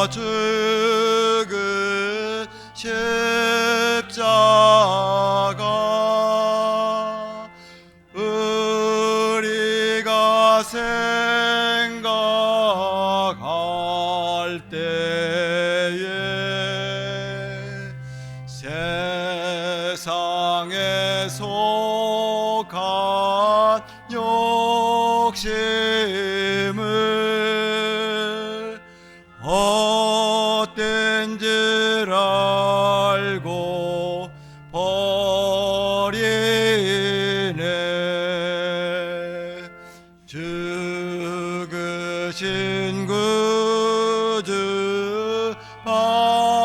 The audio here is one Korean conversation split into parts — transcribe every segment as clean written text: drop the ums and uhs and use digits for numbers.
죽은 십자가 우리가 생각할 때에 세상에 속한 욕심을 헛된 줄 알고 버리네. 죽으신 구주 밖에는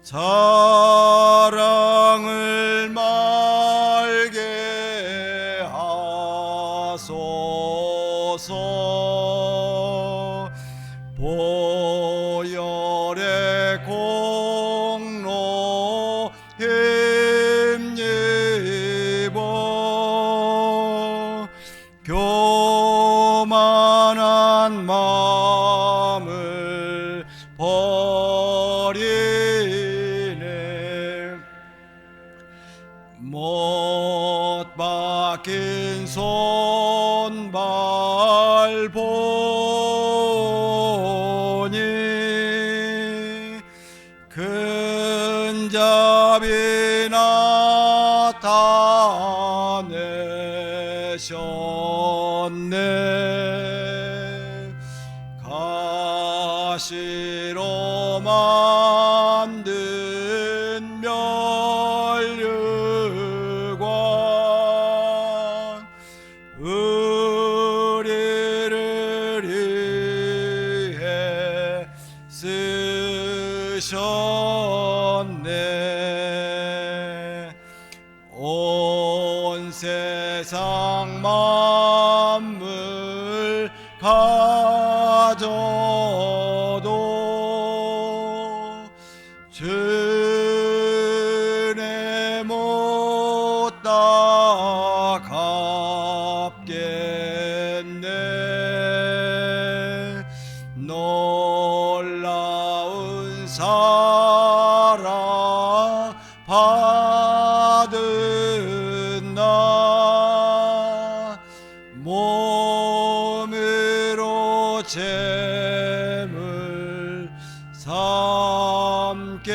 사랑을 말게 하소서. 보혈의 공로 힘입어 교만한 마음을 버리네. 못 박힌 손발 보니 근잡이 나타내셨네. 가시로 만든 면류관 우리를 위해 쓰셨네. 온 세상 만물 가져도 주네 못 갚겠네. 놀라운 사랑 받은 나 몸으로 재물 삼겠네.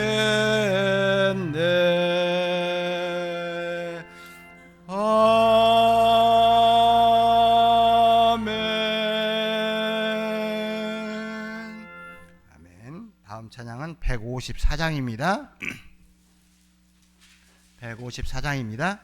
아멘. 아멘. 다음 찬양은 154장입니다. 154장입니다.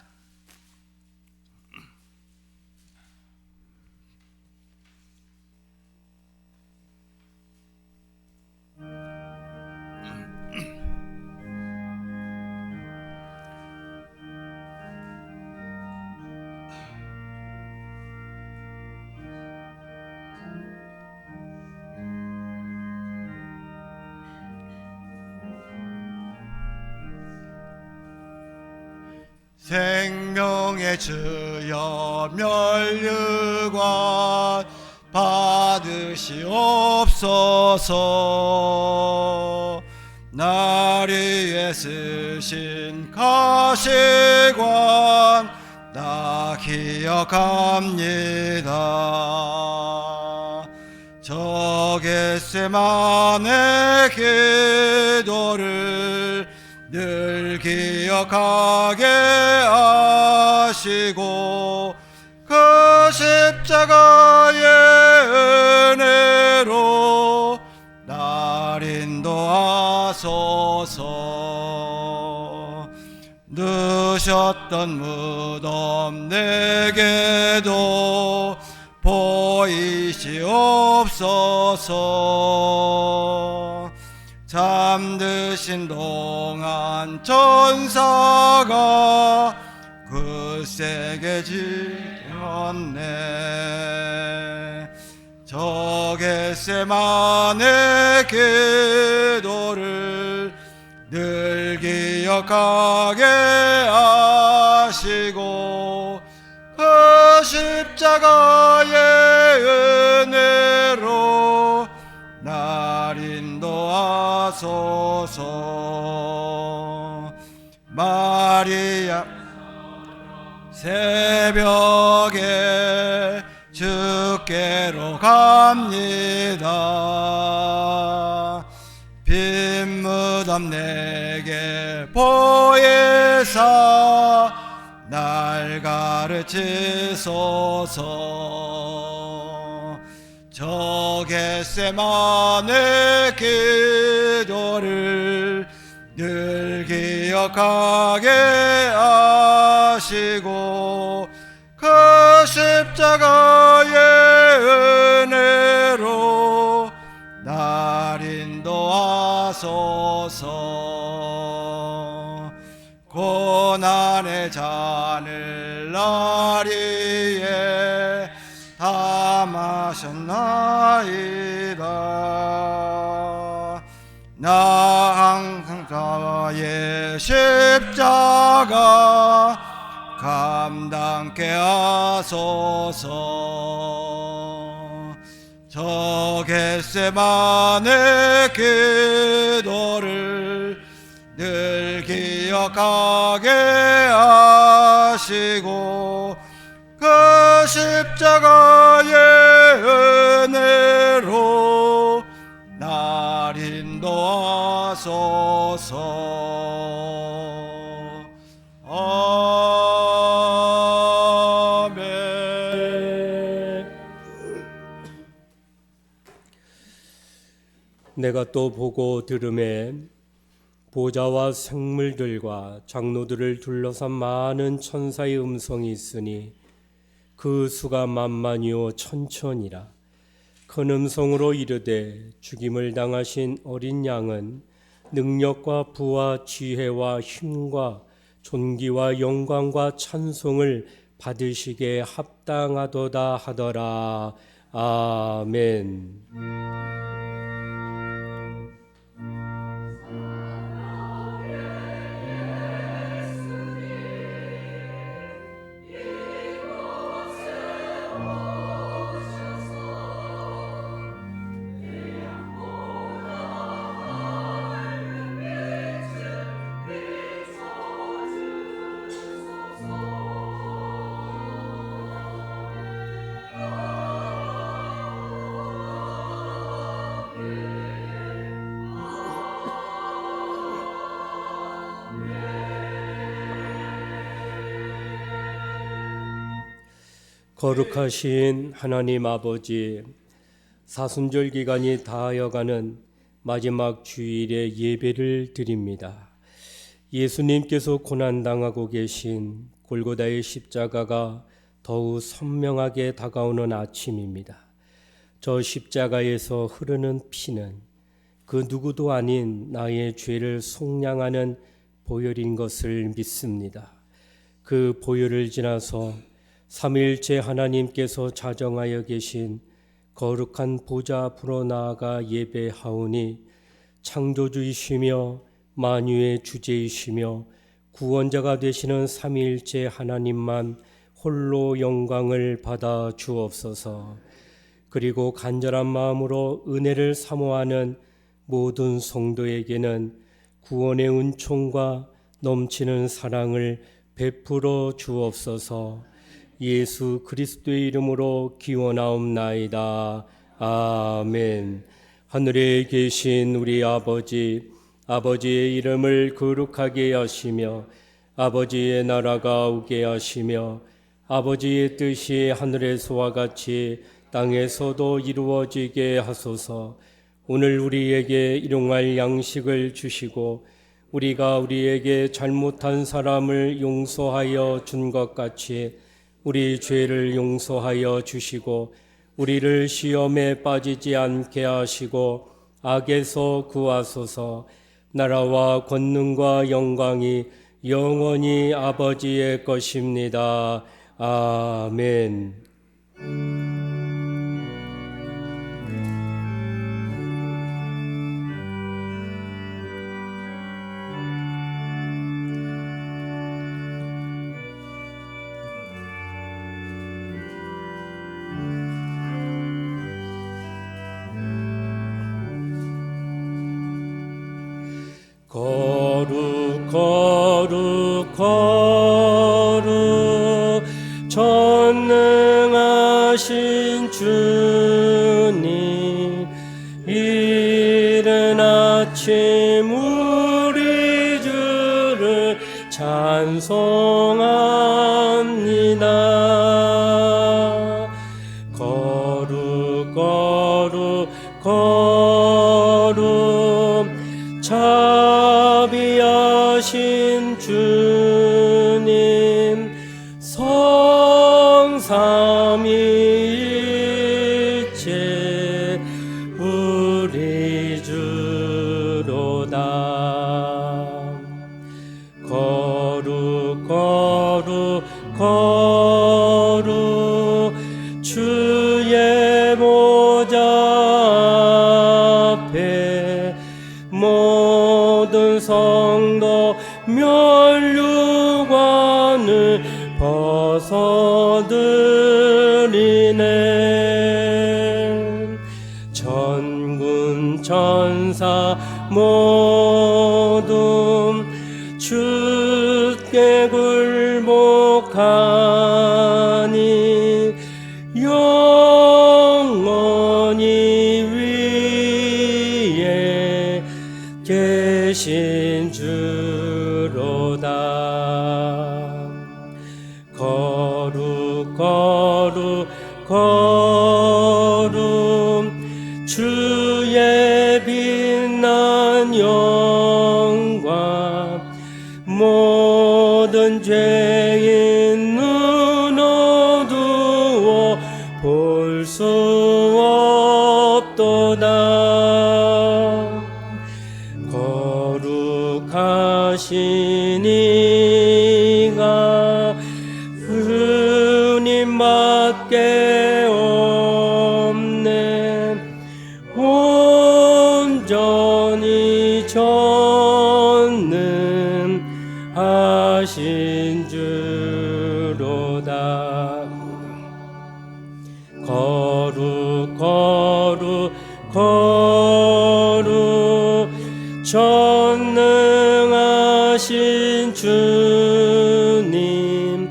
생명의 주여 면류관 받으시옵소서. 날 위해 쓰신 가시관 나 기억합니다. 저 겟세마네 기도를 늘 기억하게 하시고 그 십자가의 은혜로 날 인도하소서. 누셨던 무덤 내게도 보이시옵소서. 잠드신 동안 천사가 굳세게 지켰네. 저 겟세마네 기도를 늘 기억하게 하시고 그 십자가의 은혜 하소서. 마리아 새벽에 주께로 갑니다. 빈 무덤 내게 보혜사 날 가르치소서. 저 겟세마네 기도를 늘 기억하게 하시고 그 십자가의 은혜로 날 인도하소서. 고난의 잔을 날 위에 다 마셨나이다. 나 항상 나의 십자가 감당케 하소서. 저 겟세마네 기도를 늘 기억하게 하시고 그 십자가의 은혜로 날 인도하소서. 아멘. 내가 또 보고 들음에 보좌와 생물들과 장로들을 둘러싼 많은 천사의 음성이 있으니 그 수가 만만이요 천천이라. 큰 음성으로 이르되 죽임을 당하신 어린 양은 능력과 부와 지혜와 힘과 존귀와 영광과 찬송을 받으시게 합당하도다 하더라. 아멘. 거룩하신 하나님 아버지, 사순절 기간이 다하여가는 마지막 주일에 예배를 드립니다. 예수님께서 고난당하고 계신 골고다의 십자가가 더욱 선명하게 다가오는 아침입니다. 저 십자가에서 흐르는 피는 그 누구도 아닌 나의 죄를 속량하는 보혈인 것을 믿습니다. 그 보혈을 지나서 삼위일체 하나님께서 자정하여 계신 거룩한 보좌 앞으로 나아가 예배하오니 창조주이시며 만유의 주제이시며 구원자가 되시는 삼위일체 하나님만 홀로 영광을 받아 주옵소서. 그리고 간절한 마음으로 은혜를 사모하는 모든 성도에게는 구원의 은총과 넘치는 사랑을 베풀어 주옵소서. 예수 그리스도의 이름으로 기원하옵나이다. 아멘. 하늘에 계신 우리 아버지, 아버지의 이름을 거룩하게 하시며 아버지의 나라가 오게 하시며 아버지의 뜻이 하늘에서와 같이 땅에서도 이루어지게 하소서. 오늘 우리에게 일용할 양식을 주시고 우리가 우리에게 잘못한 사람을 용서하여 준 것 같이 우리 죄를 용서하여 주시고 우리를 시험에 빠지지 않게 하시고 악에서 구하소서. 나라와 권능과 영광이 영원히 아버지의 것입니다. 아멘. 거룩 전능하신 주님, 이른 아침 우리 주를 찬송합니다. 거룩 자비하신 주님, 성삼위일체 우리 주로다. 거룩 주의 보좌 앞에 모든 성도 면류관을 벗어드리네. 전군 천사 모두 주께 굴복하니 영원히 위에 계신 주로다. 거룩 주의 빛난 영광, 모든 죄인 눈 어두워 볼 수 없도다. 거룩하신 이가 주님밖에 없네. 온전히 전능하신 주로다. 거룩 전능하신 주님,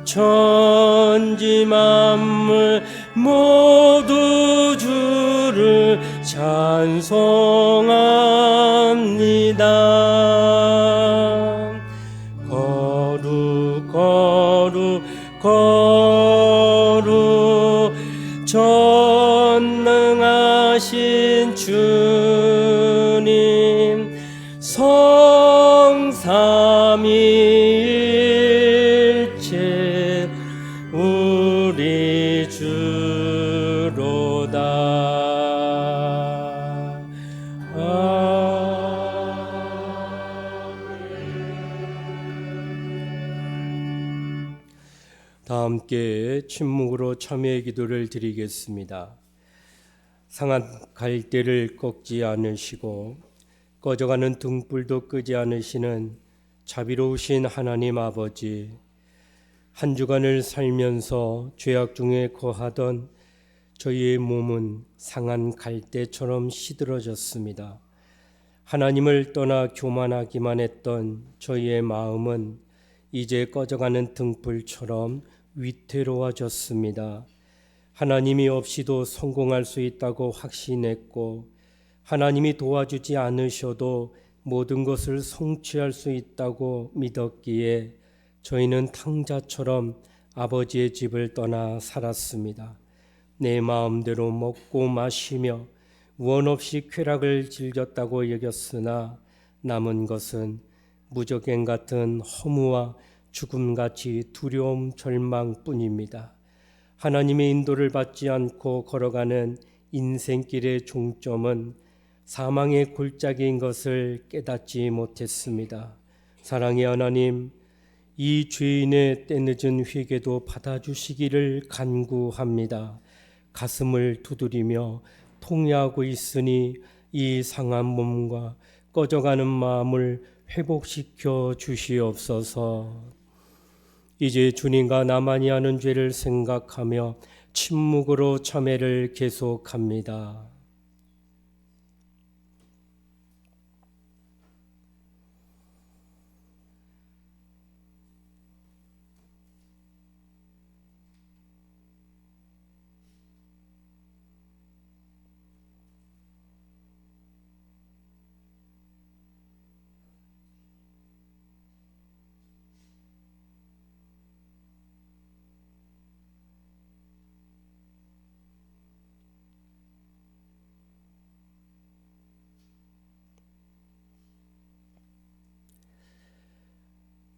천지 만물 모두 주를 찬송합니다. 거룩 전능하신 주님, 성삼위일체 우리 주로다. 다 함께 침묵으로 참회의 기도를 드리겠습니다. 상한 갈대를 꺾지 않으시고 꺼져가는 등불도 끄지 않으시는 자비로우신 하나님 아버지, 한 주간을 살면서 죄악 중에 거하던 저희의 몸은 상한 갈대처럼 시들어졌습니다. 하나님을 떠나 교만하기만 했던 저희의 마음은 이제 꺼져가는 등불처럼 위태로워졌습니다. 하나님이 없이도 성공할 수 있다고 확신했고, 하나님이 도와주지 않으셔도 모든 것을 성취할 수 있다고 믿었기에 저희는 탕자처럼 아버지의 집을 떠나 살았습니다. 내 마음대로 먹고 마시며 원 없이 쾌락을 즐겼다고 여겼으나 남은 것은 무적행 같은 허무와 죽음같이 두려움, 절망뿐입니다. 하나님의 인도를 받지 않고 걸어가는 인생길의 종점은 사망의 골짜기인 것을 깨닫지 못했습니다. 사랑의 하나님, 이 죄인의 때늦은 회개도 받아주시기를 간구합니다. 가슴을 두드리며 통회하고 있으니 이 상한 몸과 꺼져가는 마음을 회복시켜 주시옵소서. 이제 주님과 나만이 하는 죄를 생각하며 침묵으로 참회를 계속합니다.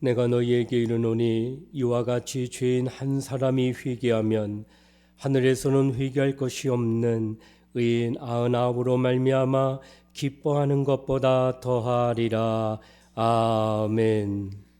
내가 너희에게 이르노니 이와 같이 죄인 한 사람이 회개하면 하늘에서는 회개할 것이 없는 의인 99으로 말미암아 기뻐하는 것보다 더하리라. 아멘.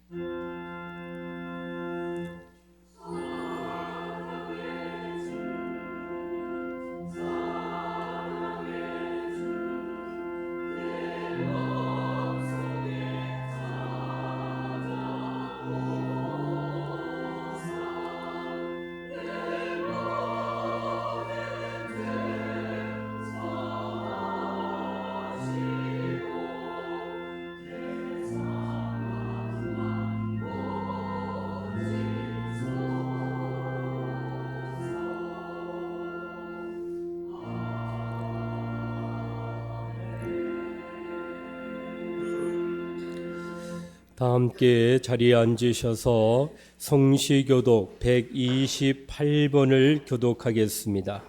다 함께 자리에 앉으셔서 성시교독 128번을 교독하겠습니다.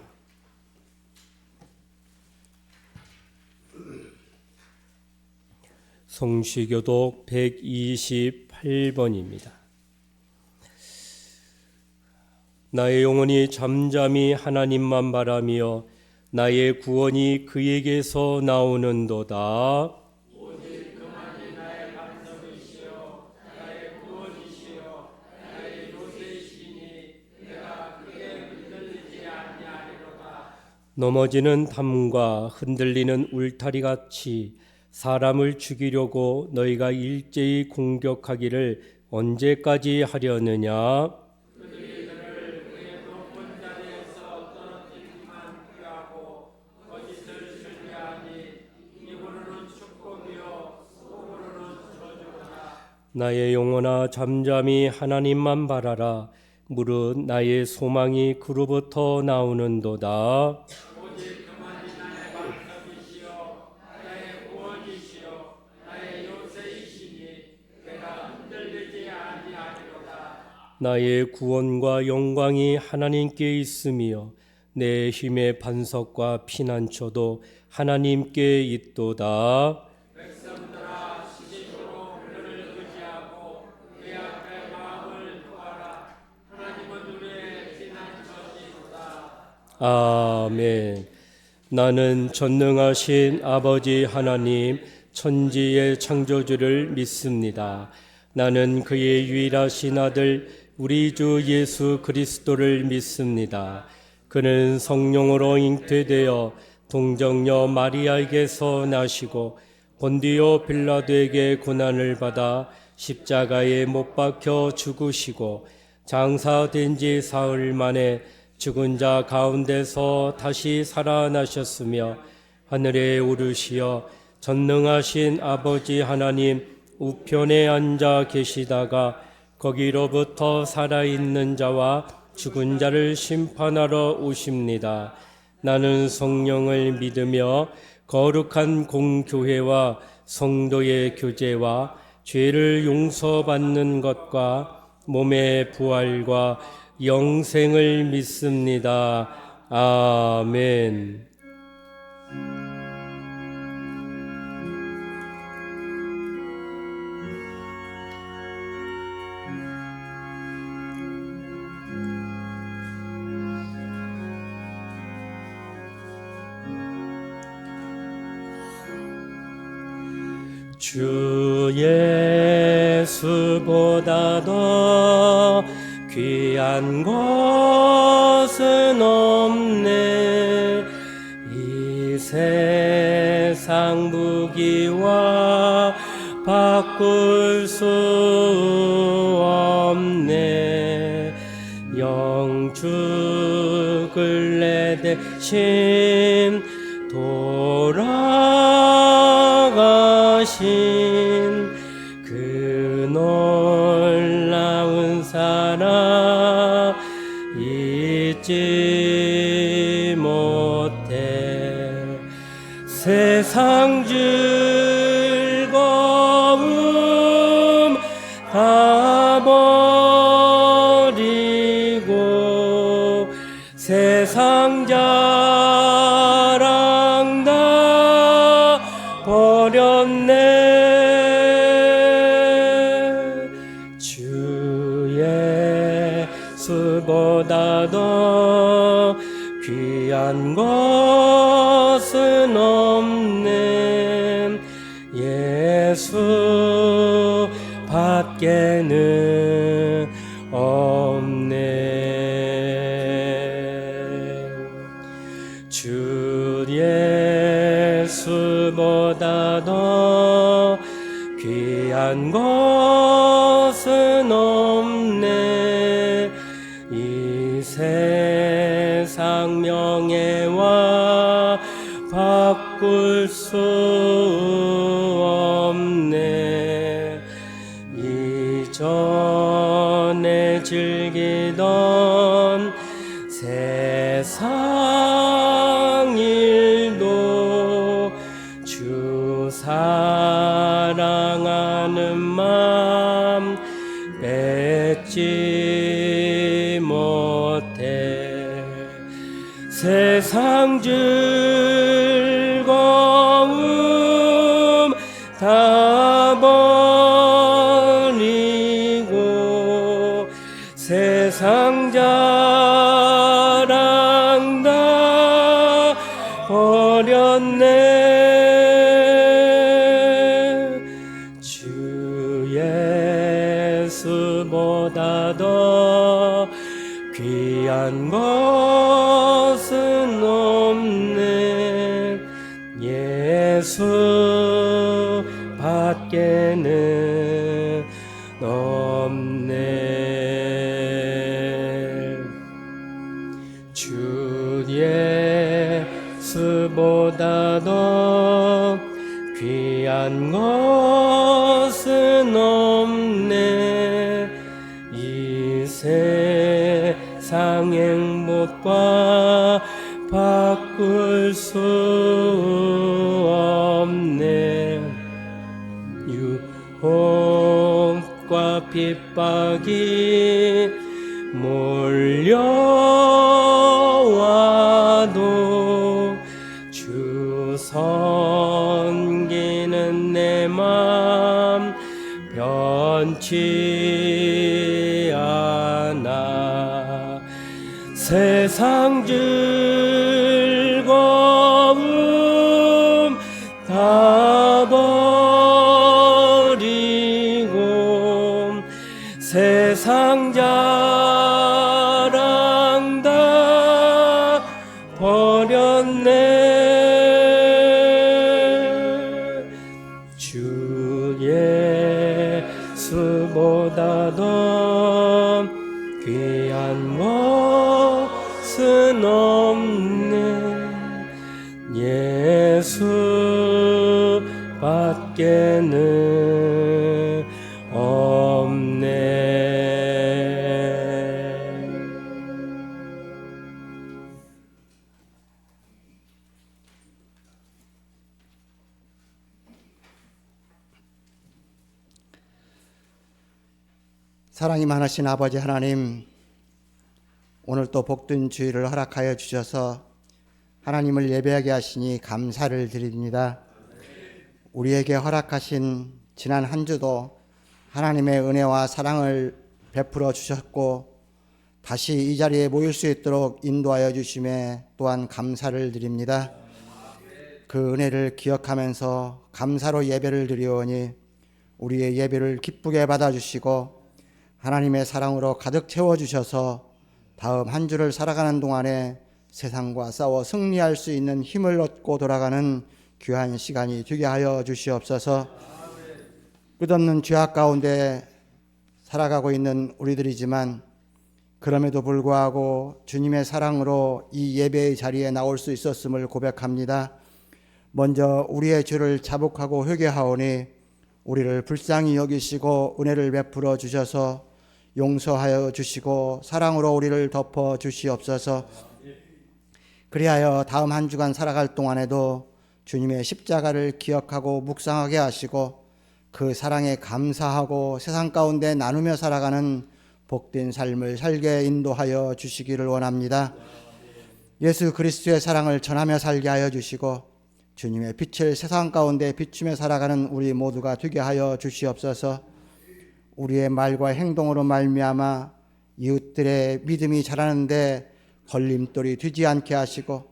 성시교독 128번입니다. 나의 영혼이 잠잠히 하나님만 바라며 나의 구원이 그에게서 나오는도다. 넘어지는 담과 흔들리는 울타리같이 사람을 죽이려고 너희가 일제히 공격하기를 언제까지 하려느냐? 나의 영혼아 잠잠히 하나님만 바라라. 무릇 나의 소망이 그로부터 나오는도다. 나의 구원과 영광이 하나님께 있으며 내 힘의 반석과 피난처도 하나님께 있도다. 아멘. 나는 전능하신 아버지 하나님 천지의 창조주를 믿습니다. 나는 그의 유일하신 아들 우리 주 예수 그리스도를 믿습니다. 그는 성령으로 잉태되어 동정녀 마리아에게서 나시고 본디오 빌라도에게 고난을 받아 십자가에 못 박혀 죽으시고 장사된 지 사흘 만에 죽은 자 가운데서 다시 살아나셨으며 하늘에 오르시어 전능하신 아버지 하나님 우편에 앉아 계시다가 거기로부터 살아있는 자와 죽은 자를 심판하러 오십니다. 나는 성령을 믿으며 거룩한 공교회와 성도의 교제와 죄를 용서받는 것과 몸의 부활과 영생을 믿습니다. 아멘. 주 예수보다 더 귀한 것은 없네. 이 세상 무기와 바꿀 수 없네. 영죽을 내 대신 돌아가신 그 놀라운 사랑 잊지 못해. 세상 즐거움 다 버리고 세상 자랑 다 버렸네. 밖에는 없네. 주 예수보다 더 귀한 것은 없네. 이 세상 명예와 바꿀 수 없네. 이전에 즐기던 세상 일도 주 사랑하는 마음 뺏지 못해. 세상 즐거움 다 버리고 세상 자랑 다 버렸네. 주 예수보다 더 귀한 것은 없네. 예수 밖에는 없네. 주 예수보다 더 귀한 것은 없네. 이 세상 행복과 바꿀 수 없네. 유혹과 핍박이 몰려와도 주 섬기는 내 맘 변치 않아. 세상 즐거움 다 버리고 세상 자랑 다 버렸네. 주 예수보다 더 귀한 것은 없네. 예수 밖에는 없네. 사랑이 많으신 아버지 하나님, 오늘 또 복된 주일을 허락하여 주셔서 하나님을 예배하게 하시니 감사를 드립니다. 우리에게 허락하신 지난 한 주도 하나님의 은혜와 사랑을 베풀어 주셨고 다시 이 자리에 모일 수 있도록 인도하여 주심에 또한 감사를 드립니다. 그 은혜를 기억하면서 감사로 예배를 드리오니 우리의 예배를 기쁘게 받아주시고 하나님의 사랑으로 가득 채워주셔서 다음 한 주를 살아가는 동안에 세상과 싸워 승리할 수 있는 힘을 얻고 돌아가는 귀한 시간이 되게 하여 주시옵소서. 끝없는 죄악 가운데 살아가고 있는 우리들이지만 그럼에도 불구하고 주님의 사랑으로 이 예배의 자리에 나올 수 있었음을 고백합니다. 먼저 우리의 죄를 자복하고 회개하오니 우리를 불쌍히 여기시고 은혜를 베풀어 주셔서 용서하여 주시고 사랑으로 우리를 덮어 주시옵소서. 그리하여 다음 한 주간 살아갈 동안에도 주님의 십자가를 기억하고 묵상하게 하시고 그 사랑에 감사하고 세상 가운데 나누며 살아가는 복된 삶을 살게 인도하여 주시기를 원합니다. 예수 그리스도의 사랑을 전하며 살게 하여 주시고 주님의 빛을 세상 가운데 비추며 살아가는 우리 모두가 되게 하여 주시옵소서. 우리의 말과 행동으로 말미암아 이웃들의 믿음이 자라는데 걸림돌이 되지 않게 하시고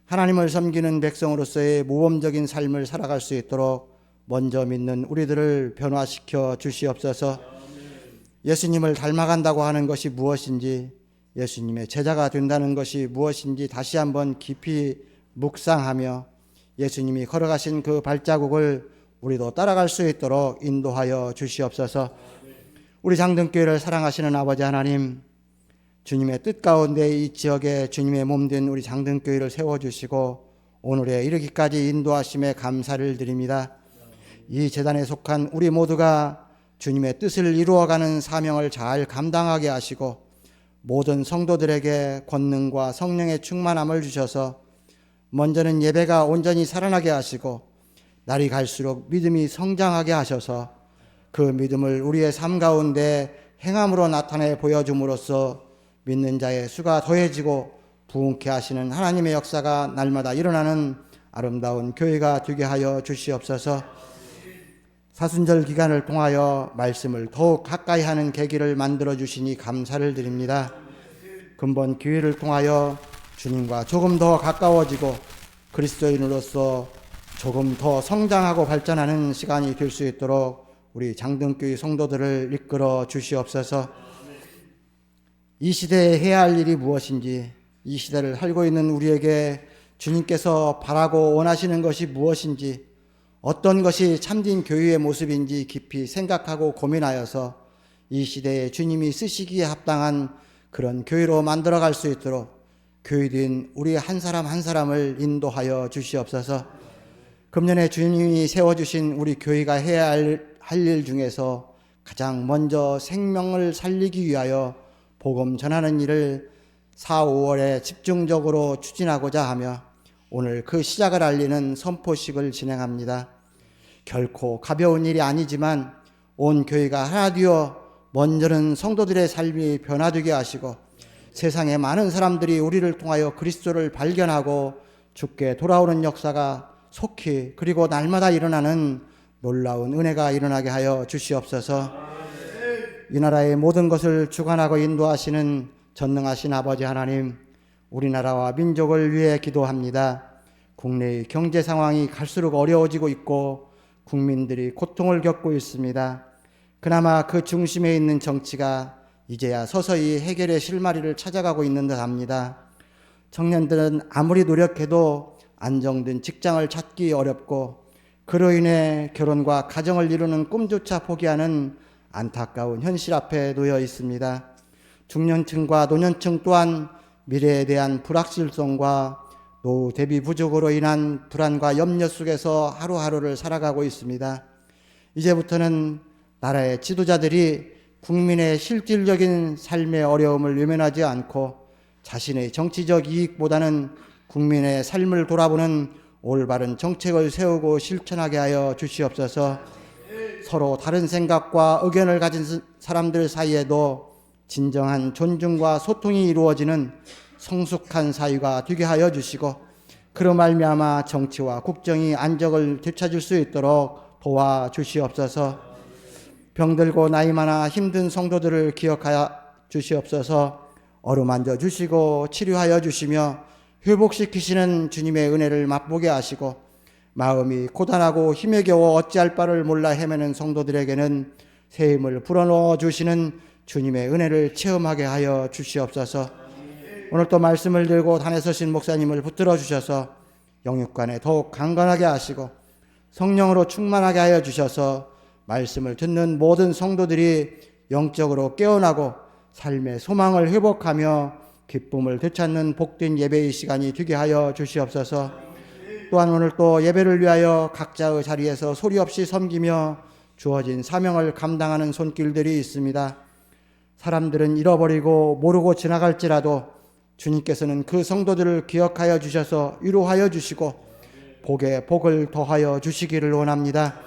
하나님을 섬기는 백성으로서의 모범적인 삶을 살아갈 수 있도록 먼저 믿는 우리들을 변화시켜 주시옵소서. 예수님을 닮아간다고 하는 것이 무엇인지, 예수님의 제자가 된다는 것이 무엇인지 다시 한번 깊이 묵상하며 예수님이 걸어가신 그 발자국을 우리도 따라갈 수 있도록 인도하여 주시옵소서. 우리 장등교회를 사랑하시는 아버지 하나님, 주님의 뜻 가운데 이 지역에 주님의 몸된 우리 장등교회를 세워주시고 오늘에 이르기까지 인도하심에 감사를 드립니다. 이 재단에 속한 우리 모두가 주님의 뜻을 이루어가는 사명을 잘 감당하게 하시고 모든 성도들에게 권능과 성령의 충만함을 주셔서 먼저는 예배가 온전히 살아나게 하시고 날이 갈수록 믿음이 성장하게 하셔서 그 믿음을 우리의 삶 가운데 행함으로 나타내 보여줌으로써 믿는 자의 수가 더해지고 부흥케 하시는 하나님의 역사가 날마다 일어나는 아름다운 교회가 되게 하여 주시옵소서. 사순절 기간을 통하여 말씀을 더욱 가까이 하는 계기를 만들어 주시니 감사를 드립니다. 근본 기회를 통하여 주님과 조금 더 가까워지고 그리스도인으로서 조금 더 성장하고 발전하는 시간이 될 수 있도록 우리 장등교회 성도들을 이끌어 주시옵소서. 이 시대에 해야 할 일이 무엇인지, 이 시대를 살고 있는 우리에게 주님께서 바라고 원하시는 것이 무엇인지, 어떤 것이 참된 교회의 모습인지 깊이 생각하고 고민하여서 이 시대에 주님이 쓰시기에 합당한 그런 교회로 만들어갈 수 있도록 교회된 우리 한 사람 한 사람을 인도하여 주시옵소서. 금년에 주님이 세워주신 우리 교회가 해야 할 일 중에서 가장 먼저 생명을 살리기 위하여 복음 전하는 일을 4, 5월에 집중적으로 추진하고자 하며 오늘 그 시작을 알리는 선포식을 진행합니다. 결코 가벼운 일이 아니지만 온 교회가 하나 되어 먼저는 성도들의 삶이 변화되게 하시고 세상에 많은 사람들이 우리를 통하여 그리스도를 발견하고 주께 돌아오는 역사가 속히 그리고 날마다 일어나는 놀라운 은혜가 일어나게 하여 주시옵소서. 이 나라의 모든 것을 주관하고 인도하시는 전능하신 아버지 하나님, 우리나라와 민족을 위해 기도합니다. 국내의 경제 상황이 갈수록 어려워지고 있고 국민들이 고통을 겪고 있습니다. 그나마 그 중심에 있는 정치가 이제야 서서히 해결의 실마리를 찾아가고 있는 듯합니다. 청년들은 아무리 노력해도 안정된 직장을 찾기 어렵고 그로 인해 결혼과 가정을 이루는 꿈조차 포기하는 안타까운 현실 앞에 놓여 있습니다. 중년층과 노년층 또한 미래에 대한 불확실성과 노후 대비 부족으로 인한 불안과 염려 속에서 하루하루를 살아가고 있습니다. 이제부터는 나라의 지도자들이 국민의 실질적인 삶의 어려움을 외면하지 않고 자신의 정치적 이익보다는 국민의 삶을 돌아보는 올바른 정책을 세우고 실천하게 하여 주시옵소서. 서로 다른 생각과 의견을 가진 사람들 사이에도 진정한 존중과 소통이 이루어지는 성숙한 사회가 되게 하여 주시고 그로 말미암아 정치와 국정이 안정을 되찾을 수 있도록 도와주시옵소서. 병들고 나이 많아 힘든 성도들을 기억하여 주시옵소서. 어루만져 주시고 치료하여 주시며 회복시키시는 주님의 은혜를 맛보게 하시고 마음이 고단하고 힘에 겨워 어찌할 바를 몰라 헤매는 성도들에게는 새 힘을 불어넣어 주시는 주님의 은혜를 체험하게 하여 주시옵소서. 오늘 또 말씀을 들고 단에 서신 목사님을 붙들어 주셔서 영육간에 더욱 강건하게 하시고 성령으로 충만하게 하여 주셔서 말씀을 듣는 모든 성도들이 영적으로 깨어나고 삶의 소망을 회복하며 기쁨을 되찾는 복된 예배의 시간이 되게 하여 주시옵소서. 또한 오늘 또 예배를 위하여 각자의 자리에서 소리 없이 섬기며 주어진 사명을 감당하는 손길들이 있습니다. 사람들은 잃어버리고 모르고 지나갈지라도 주님께서는 그 성도들을 기억하여 주셔서 위로하여 주시고 복에 복을 더하여 주시기를 원합니다.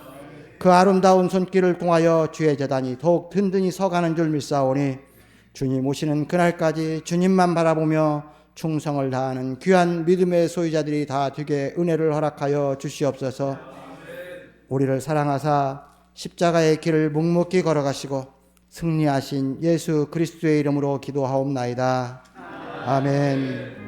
그 아름다운 손길을 통하여 주의 재단이 더욱 든든히 서가는 줄 믿사오니 주님 오시는 그날까지 주님만 바라보며 충성을 다하는 귀한 믿음의 소유자들이 다 되게 은혜를 허락하여 주시옵소서. 우리를 사랑하사 십자가의 길을 묵묵히 걸어가시고 승리하신 예수 그리스도의 이름으로 기도하옵나이다. 아멘.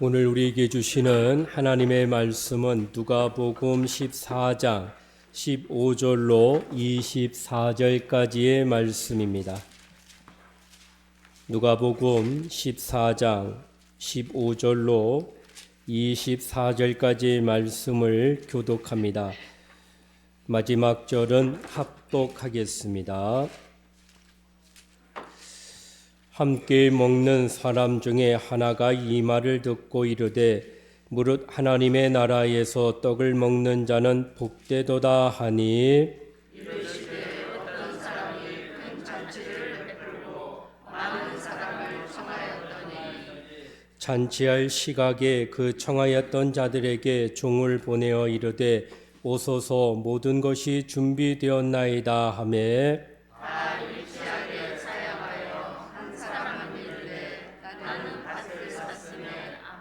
오늘 우리에게 주시는 하나님의 말씀은 누가복음 14장 15절로 24절까지의 말씀입니다. 누가복음 14장 15절로 24절까지의 말씀을 교독합니다. 마지막 절은 합독하겠습니다. 함께 먹는 사람 중에 하나가 이 말을 듣고 이르되 무릇 하나님의 나라에서 떡을 먹는 자는 복되도다 하니 이르시되 어떤 사람이 큰 잔치를 베풀고 많은 사람을 청하였더니 잔치할 시각에 그 청하였던 자들에게 종을 보내어 이르되 오소서 모든 것이 준비되었나이다 하매 다 일치하게 사양하여 한 사람은 이르되 나는 밭을 샀으며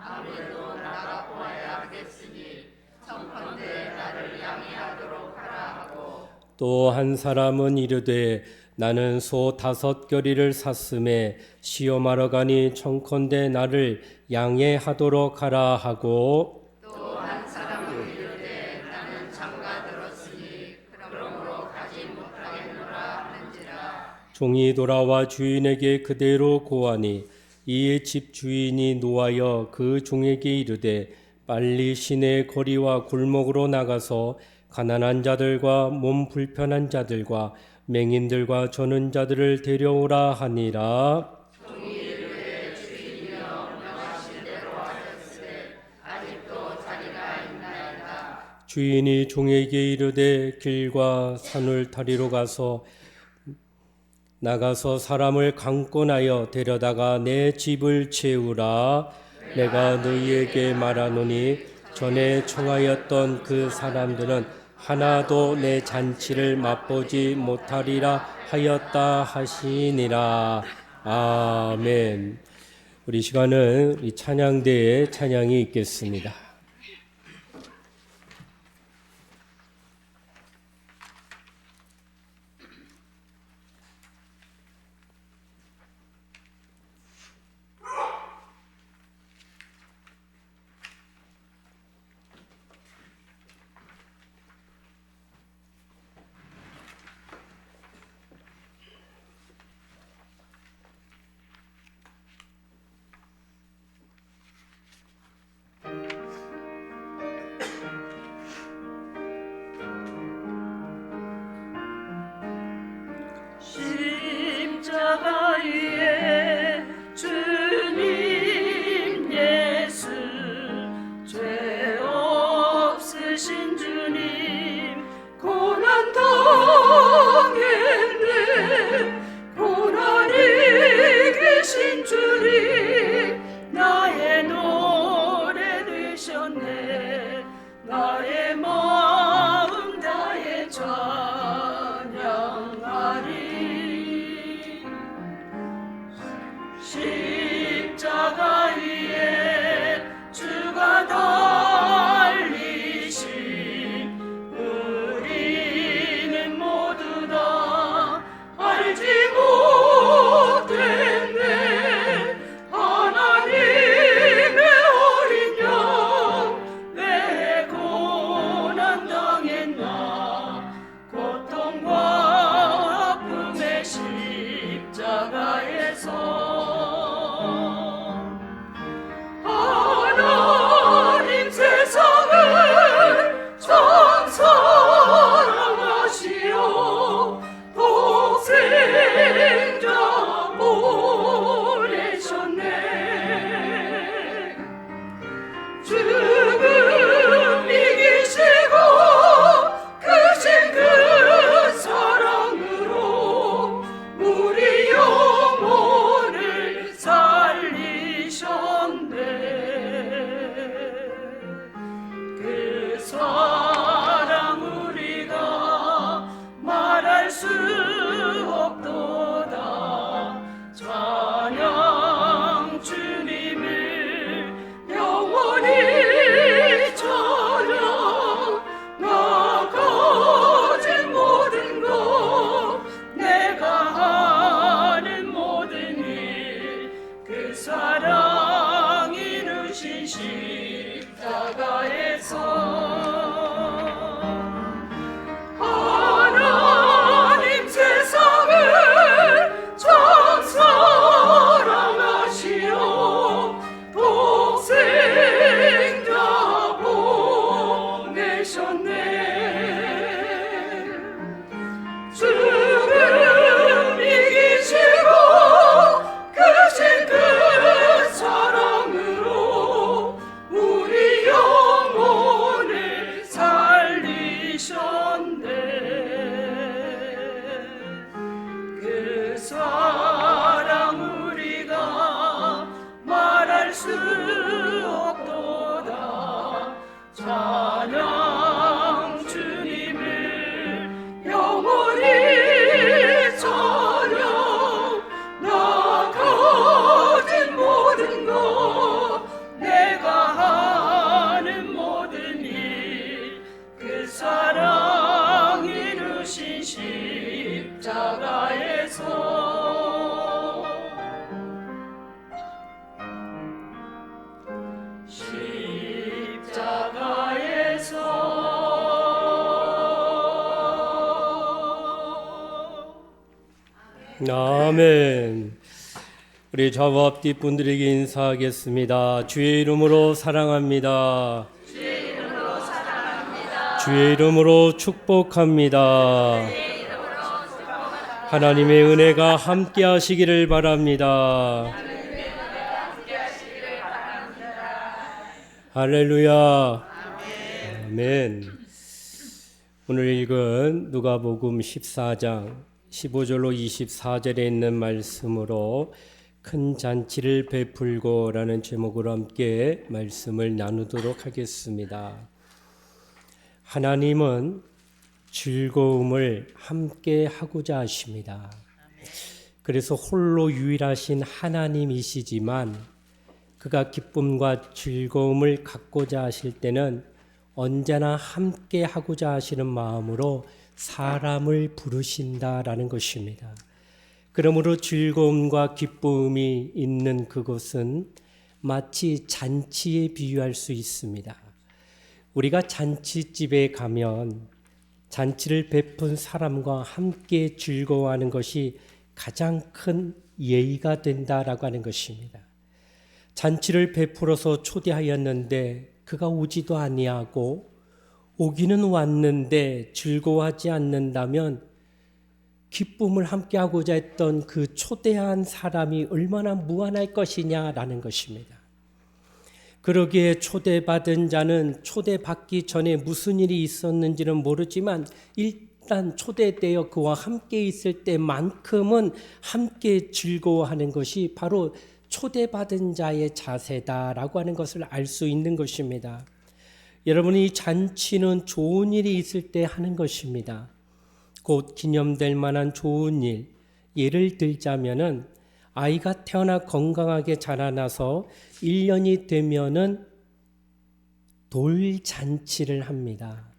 아무래도 나가 보아야 하겠으니 청컨대 나를 양해하도록 하라 하고 또 한 사람은 이르되 나는 소 5겨리를 샀음에 시험하러 가니 청컨대 나를 양해하도록 하라 하고 또 한 사람은 이르되 나는 장가 들었으니 그러므로 가지 못하겠노라 하는지라 종이 돌아와 주인에게 그대로 고하니 이에 집 주인이 노하여 그 종에게 이르되 빨리 시내 거리와 골목으로 나가서 가난한 자들과 몸 불편한 자들과 맹인들과 저는 자들을 데려오라 하니라. 종이 이르되 주인이여 명하신 대로 하셨으되 아직도 자리가 있나이다. 주인이 종에게 이르되 길과 산을 다리로 나가서 사람을 강권하여 데려다가 내 집을 채우라. 내가 너희에게 말하노니 전에 청하였던 그 사람들은 하나도 내 잔치를 맛보지 못하리라 하였다 하시니라. 아멘. 우리 시간은 우리 찬양대에 찬양이 있겠습니다. 십자가 위에 주님 예수 죄 없으신 주님 고난 당했네 고난이 계신 주님 나의 노래 되셨네 나의 마음 다해 찬양하리 십자가 위에 주가 달리신 되셨네. 죽음 이기시고 크신 그 사랑으로 우리 영혼을 살리셨네. 그 사랑 우리가 말할 수 없도다. 찬양 주님을 영원히 찬양. 나 가진 모든 것 내가 하는 모든 일 그 사랑 이루신 십자가에서 아멘. 우리 좌우 앞뒤 분들에게 인사하겠습니다. 주의 이름으로 사랑합니다. 주의 이름으로 축복합니다. 하나님의 은혜가 함께 하시기를 바랍니다. 할렐루야. 아멘. 오늘 읽은 누가복음 14장 15절로 24절에 있는 말씀으로 큰 잔치를 베풀고 라는 제목으로 함께 말씀을 나누도록 하겠습니다. 하나님은 즐거움을 함께 하고자 하십니다. 그래서 홀로 유일하신 하나님이시지만 그가 기쁨과 즐거움을 갖고자 하실 때는 언제나 함께 하고자 하시는 마음으로 사람을 부르신다라는 것입니다. 그러므로 즐거움과 기쁨이 있는 그곳은 마치 잔치에 비유할 수 있습니다. 우리가 잔치집에 가면 잔치를 베푼 사람과 함께 즐거워하는 것이 가장 큰 예의가 된다라고 하는 것입니다. 잔치를 베풀어서 초대하였는데 그가 오지도 아니하고 오기는 왔는데 즐거워하지 않는다면 기쁨을 함께하고자 했던 그 초대한 사람이 얼마나 무한할 것이냐라는 것입니다. 그러기에 초대받은 자는 초대받기 전에 무슨 일이 있었는지는 모르지만 일단 초대되어 그와 함께 있을 때만큼은 함께 즐거워하는 것이 바로 초대받은 자의 자세다라고 하는 것을 알 수 있는 것입니다. 여러분이 이 잔치는 좋은 일이 있을 때 하는 것입니다. 곧 기념될 만한 좋은 일, 예를 들자면은 아이가 태어나 건강하게 자라나서 1년이 되면은 돌잔치를 합니다.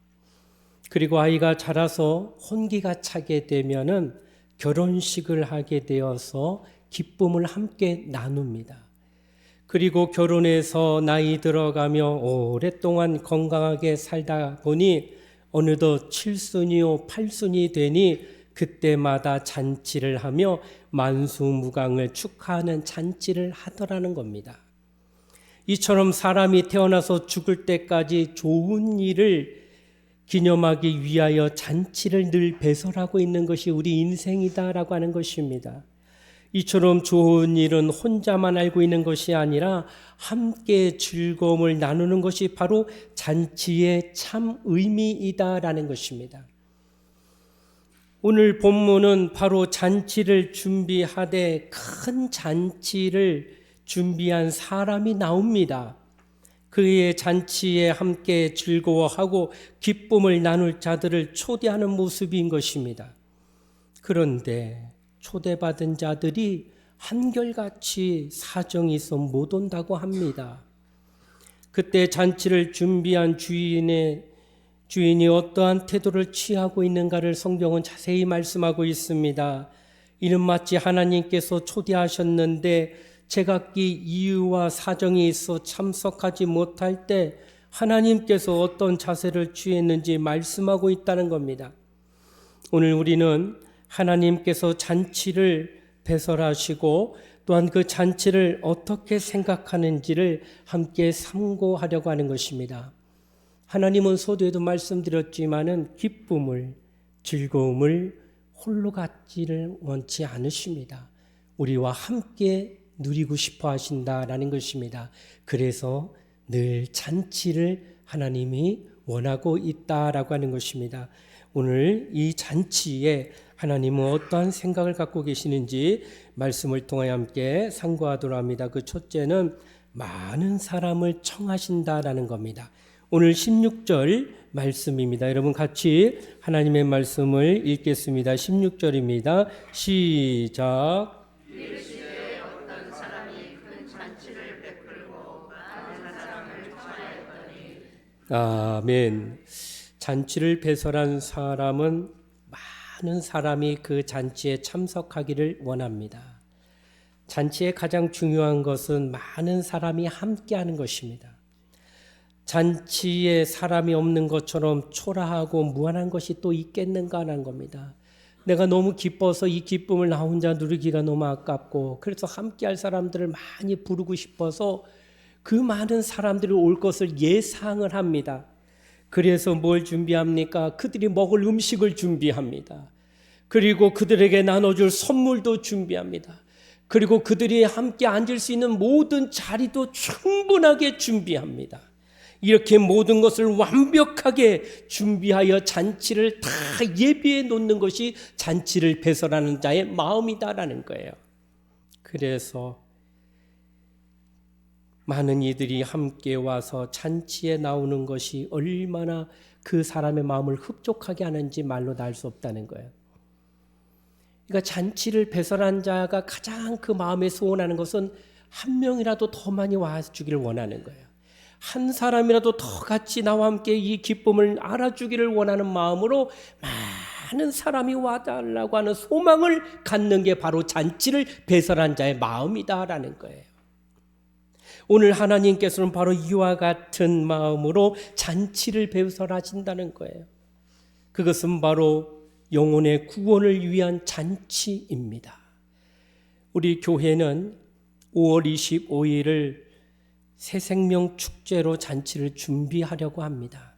그리고 아이가 자라서 혼기가 차게 되면은 결혼식을 하게 되어서 기쁨을 함께 나눕니다. 그리고 결혼해서 나이 들어가며 오랫동안 건강하게 살다 보니 어느덧 7순이요 8순이 되니 그때마다 잔치를 하며 만수무강을 축하하는 잔치를 하더라는 겁니다. 이처럼 사람이 태어나서 죽을 때까지 좋은 일을 기념하기 위하여 잔치를 늘 배설하고 있는 것이 우리 인생이다라고 하는 것입니다. 이처럼 좋은 일은 혼자만 알고 있는 것이 아니라 함께 즐거움을 나누는 것이 바로 잔치의 참 의미이다라는 것입니다. 오늘 본문은 바로 잔치를 준비하되 큰 잔치를 준비한 사람이 나옵니다. 그의 잔치에 함께 즐거워하고 기쁨을 나눌 자들을 초대하는 모습인 것입니다. 그런데 초대받은 자들이 한결같이 사정이 있어 못 온다고 합니다. 그때 잔치를 준비한 주인이 어떠한 태도를 취하고 있는가를 성경은 자세히 말씀하고 있습니다. 이는 마치 하나님께서 초대하셨는데 제각기 이유와 사정이 있어 참석하지 못할 때 하나님께서 어떤 자세를 취했는지 말씀하고 있다는 겁니다. 오늘 우리는 하나님께서 잔치를 배설하시고 또한 그 잔치를 어떻게 생각하는지를 함께 삼고하려고 하는 것입니다. 하나님은 서두에도 말씀드렸지만은 기쁨을, 즐거움을 홀로 갖지를 원치 않으십니다. 우리와 함께 누리고 싶어 하신다라는 것입니다. 그래서 늘 잔치를 하나님이 원하고 있다라고 하는 것입니다. 오늘 이 잔치에 하나님은 어떠한 생각을 갖고 계시는지 말씀을 통하여 함께 상고하도록 합니다. 그 첫째는 많은 사람을 청하신다라는 겁니다. 오늘 16절 말씀입니다. 여러분 같이 하나님의 말씀을 읽겠습니다. 16절입니다. 시작. 어떤 사람이 큰 잔치를 베풀고 많은 사람을 청하였더니 아멘. 잔치를 배설한 사람은 많은 사람이 그 잔치에 참석하기를 원합니다. 잔치의 가장 중요한 것은 많은 사람이 함께하는 것입니다. 잔치에 사람이 없는 것처럼 초라하고 무한한 것이 또 있겠는가 하는 겁니다. 내가 너무 기뻐서 이 기쁨을 나 혼자 누리기가 너무 아깝고 그래서 함께할 사람들을 많이 부르고 싶어서 그 많은 사람들이 올 것을 예상을 합니다. 그래서 뭘 준비합니까? 그들이 먹을 음식을 준비합니다. 그리고 그들에게 나눠줄 선물도 준비합니다. 그리고 그들이 함께 앉을 수 있는 모든 자리도 충분하게 준비합니다. 이렇게 모든 것을 완벽하게 준비하여 잔치를 다 예비해 놓는 것이 잔치를 배설하는 자의 마음이다라는 거예요. 그래서 많은 이들이 함께 와서 잔치에 나오는 것이 얼마나 그 사람의 마음을 흡족하게 하는지 말로 다 알 수 없다는 거예요. 그러니까 잔치를 배설한 자가 가장 그 마음에 소원하는 것은 한 명이라도 더 많이 와주기를 원하는 거예요. 한 사람이라도 더 같이 나와 함께 이 기쁨을 알아주기를 원하는 마음으로 많은 사람이 와달라고 하는 소망을 갖는 게 바로 잔치를 배설한 자의 마음이다라는 거예요. 오늘 하나님께서는 바로 이와 같은 마음으로 잔치를 배설하신다는 거예요. 그것은 바로 영혼의 구원을 위한 잔치입니다. 우리 교회는 5월 25일을 새생명 축제로 잔치를 준비하려고 합니다.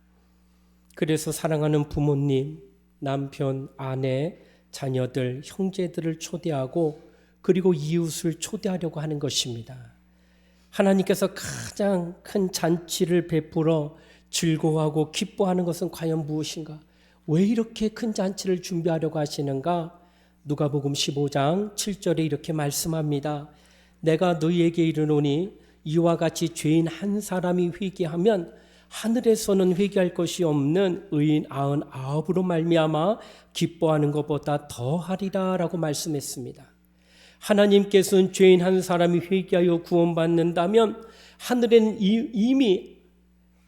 그래서 사랑하는 부모님, 남편, 아내, 자녀들, 형제들을 초대하고 그리고 이웃을 초대하려고 하는 것입니다. 하나님께서 가장 큰 잔치를 베풀어 즐거워하고 기뻐하는 것은 과연 무엇인가? 왜 이렇게 큰 잔치를 준비하려고 하시는가? 누가복음 15장 7절에 이렇게 말씀합니다. 내가 너희에게 이르노니 이와 같이 죄인 한 사람이 회개하면 하늘에서는 회개할 것이 없는 의인 99으로 말미암아 기뻐하는 것보다 더하리라 라고 말씀했습니다. 하나님께서는 죄인 한 사람이 회개하여 구원받는다면 하늘에는 이미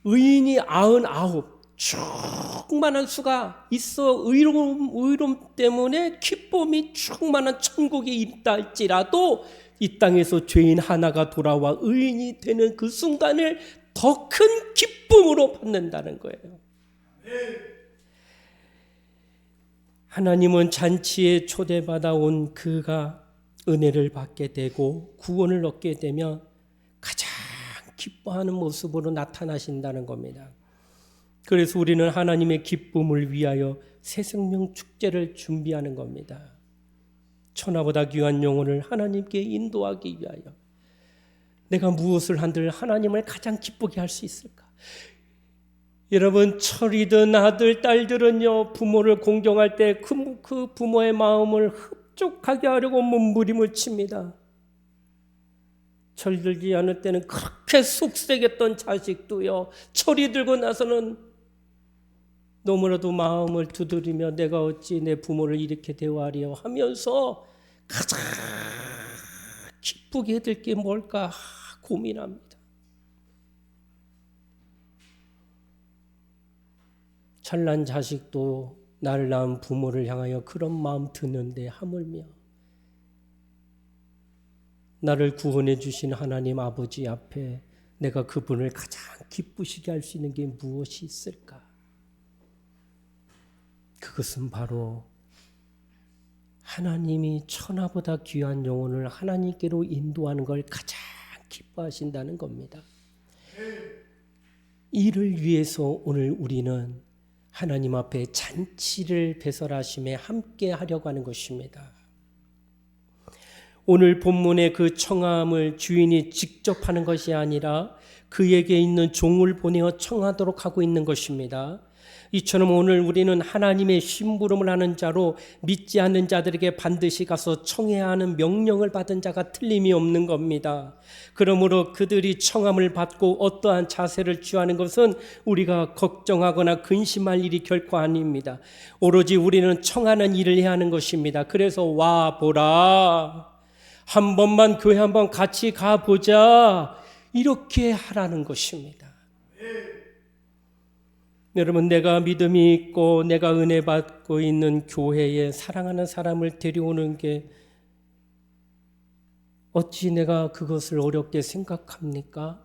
의인이 99 충만한 수가 있어 의로움 때문에 기쁨이 충만한 천국에 있다 할지라도 이 땅에서 죄인 하나가 돌아와 의인이 되는 그 순간을 더 큰 기쁨으로 받는다는 거예요. 하나님은 잔치에 초대받아 온 그가 은혜를 받게 되고 구원을 얻게 되면 가장 기뻐하는 모습으로 나타나신다는 겁니다. 그래서 우리는 하나님의 기쁨을 위하여 새생명 축제를 준비하는 겁니다. 천하보다 귀한 영혼을 하나님께 인도하기 위하여 내가 무엇을 한들 하나님을 가장 기쁘게 할 수 있을까? 여러분, 철이든 아들, 딸들은요 부모를 공경할 때 그 부모의 마음을 흡족하게 하려고 몸부림을 칩니다. 철들지 않을 때는 그렇게 속색였던 자식도요 철이 들고 나서는 너무나도 마음을 두드리며 내가 어찌 내 부모를 이렇게 대하리요 하면서 가장 기쁘게 해줄 게 뭘까 고민합니다. 찬란 자식도 나를 낳은 부모를 향하여 그런 마음 드는데 하물며 나를 구원해 주신 하나님 아버지 앞에 내가 그분을 가장 기쁘시게 할 수 있는 게 무엇이 있을까? 그것은 바로 하나님이 천하보다 귀한 영혼을 하나님께로 인도하는 걸 가장 기뻐하신다는 겁니다. 이를 위해서 오늘 우리는 하나님 앞에 잔치를 배설하심에 함께 하려고 하는 것입니다. 오늘 본문의 그 청함을 주인이 직접 하는 것이 아니라 그에게 있는 종을 보내어 청하도록 하고 있는 것입니다. 이처럼 오늘 우리는 하나님의 심부름을 하는 자로 믿지 않는 자들에게 반드시 가서 청해야 하는 명령을 받은 자가 틀림이 없는 겁니다. 그러므로 그들이 청함을 받고 어떠한 자세를 취하는 것은 우리가 걱정하거나 근심할 일이 결코 아닙니다. 오로지 우리는 청하는 일을 해야 하는 것입니다. 그래서 와 보라, 한 번만 교회 한번 같이 가보자, 이렇게 하라는 것입니다. 여러분, 내가 믿음이 있고 내가 은혜 받고 있는 교회에 사랑하는 사람을 데려오는 게 어찌 내가 그것을 어렵게 생각합니까?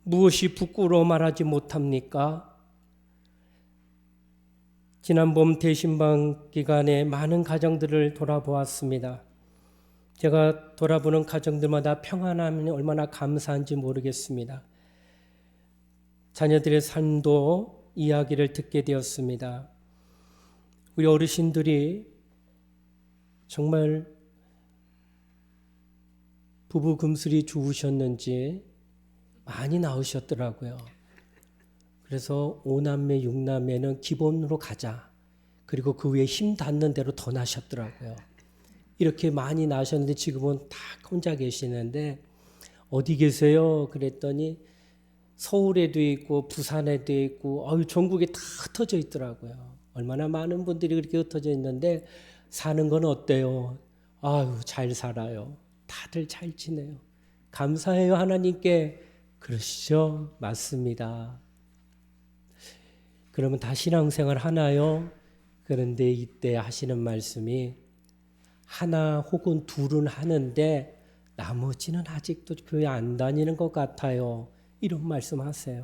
무엇이 부끄러워 말하지 못합니까? 지난 봄 대신방 기간에 많은 가정들을 돌아보았습니다. 제가 돌아보는 가정들마다 평안함이 얼마나 감사한지 모르겠습니다. 자녀들의 삶도 이야기를 듣게 되었습니다. 우리 어르신들이 정말 부부 금슬이 좋으셨는지 많이 나으셨더라고요. 그래서 5남매, 6남매는 기본으로 가자. 그리고 그 위에 힘 닿는 대로 더 나셨더라고요. 이렇게 많이 나셨는데 지금은 다 혼자 계시는데 어디 계세요? 그랬더니 서울에도 있고 부산에도 있고 전국에 다 흩어져 있더라고요. 얼마나 많은 분들이 그렇게 흩어져 있는데 사는 건 어때요? 잘 살아요. 다들 잘 지내요. 감사해요 하나님께. 그러시죠? 맞습니다. 그러면 다 신앙생활 하나요? 그런데 이때 하시는 말씀이 하나 혹은 둘은 하는데 나머지는 아직도 교회 안 다니는 것 같아요. 이런 말씀하세요.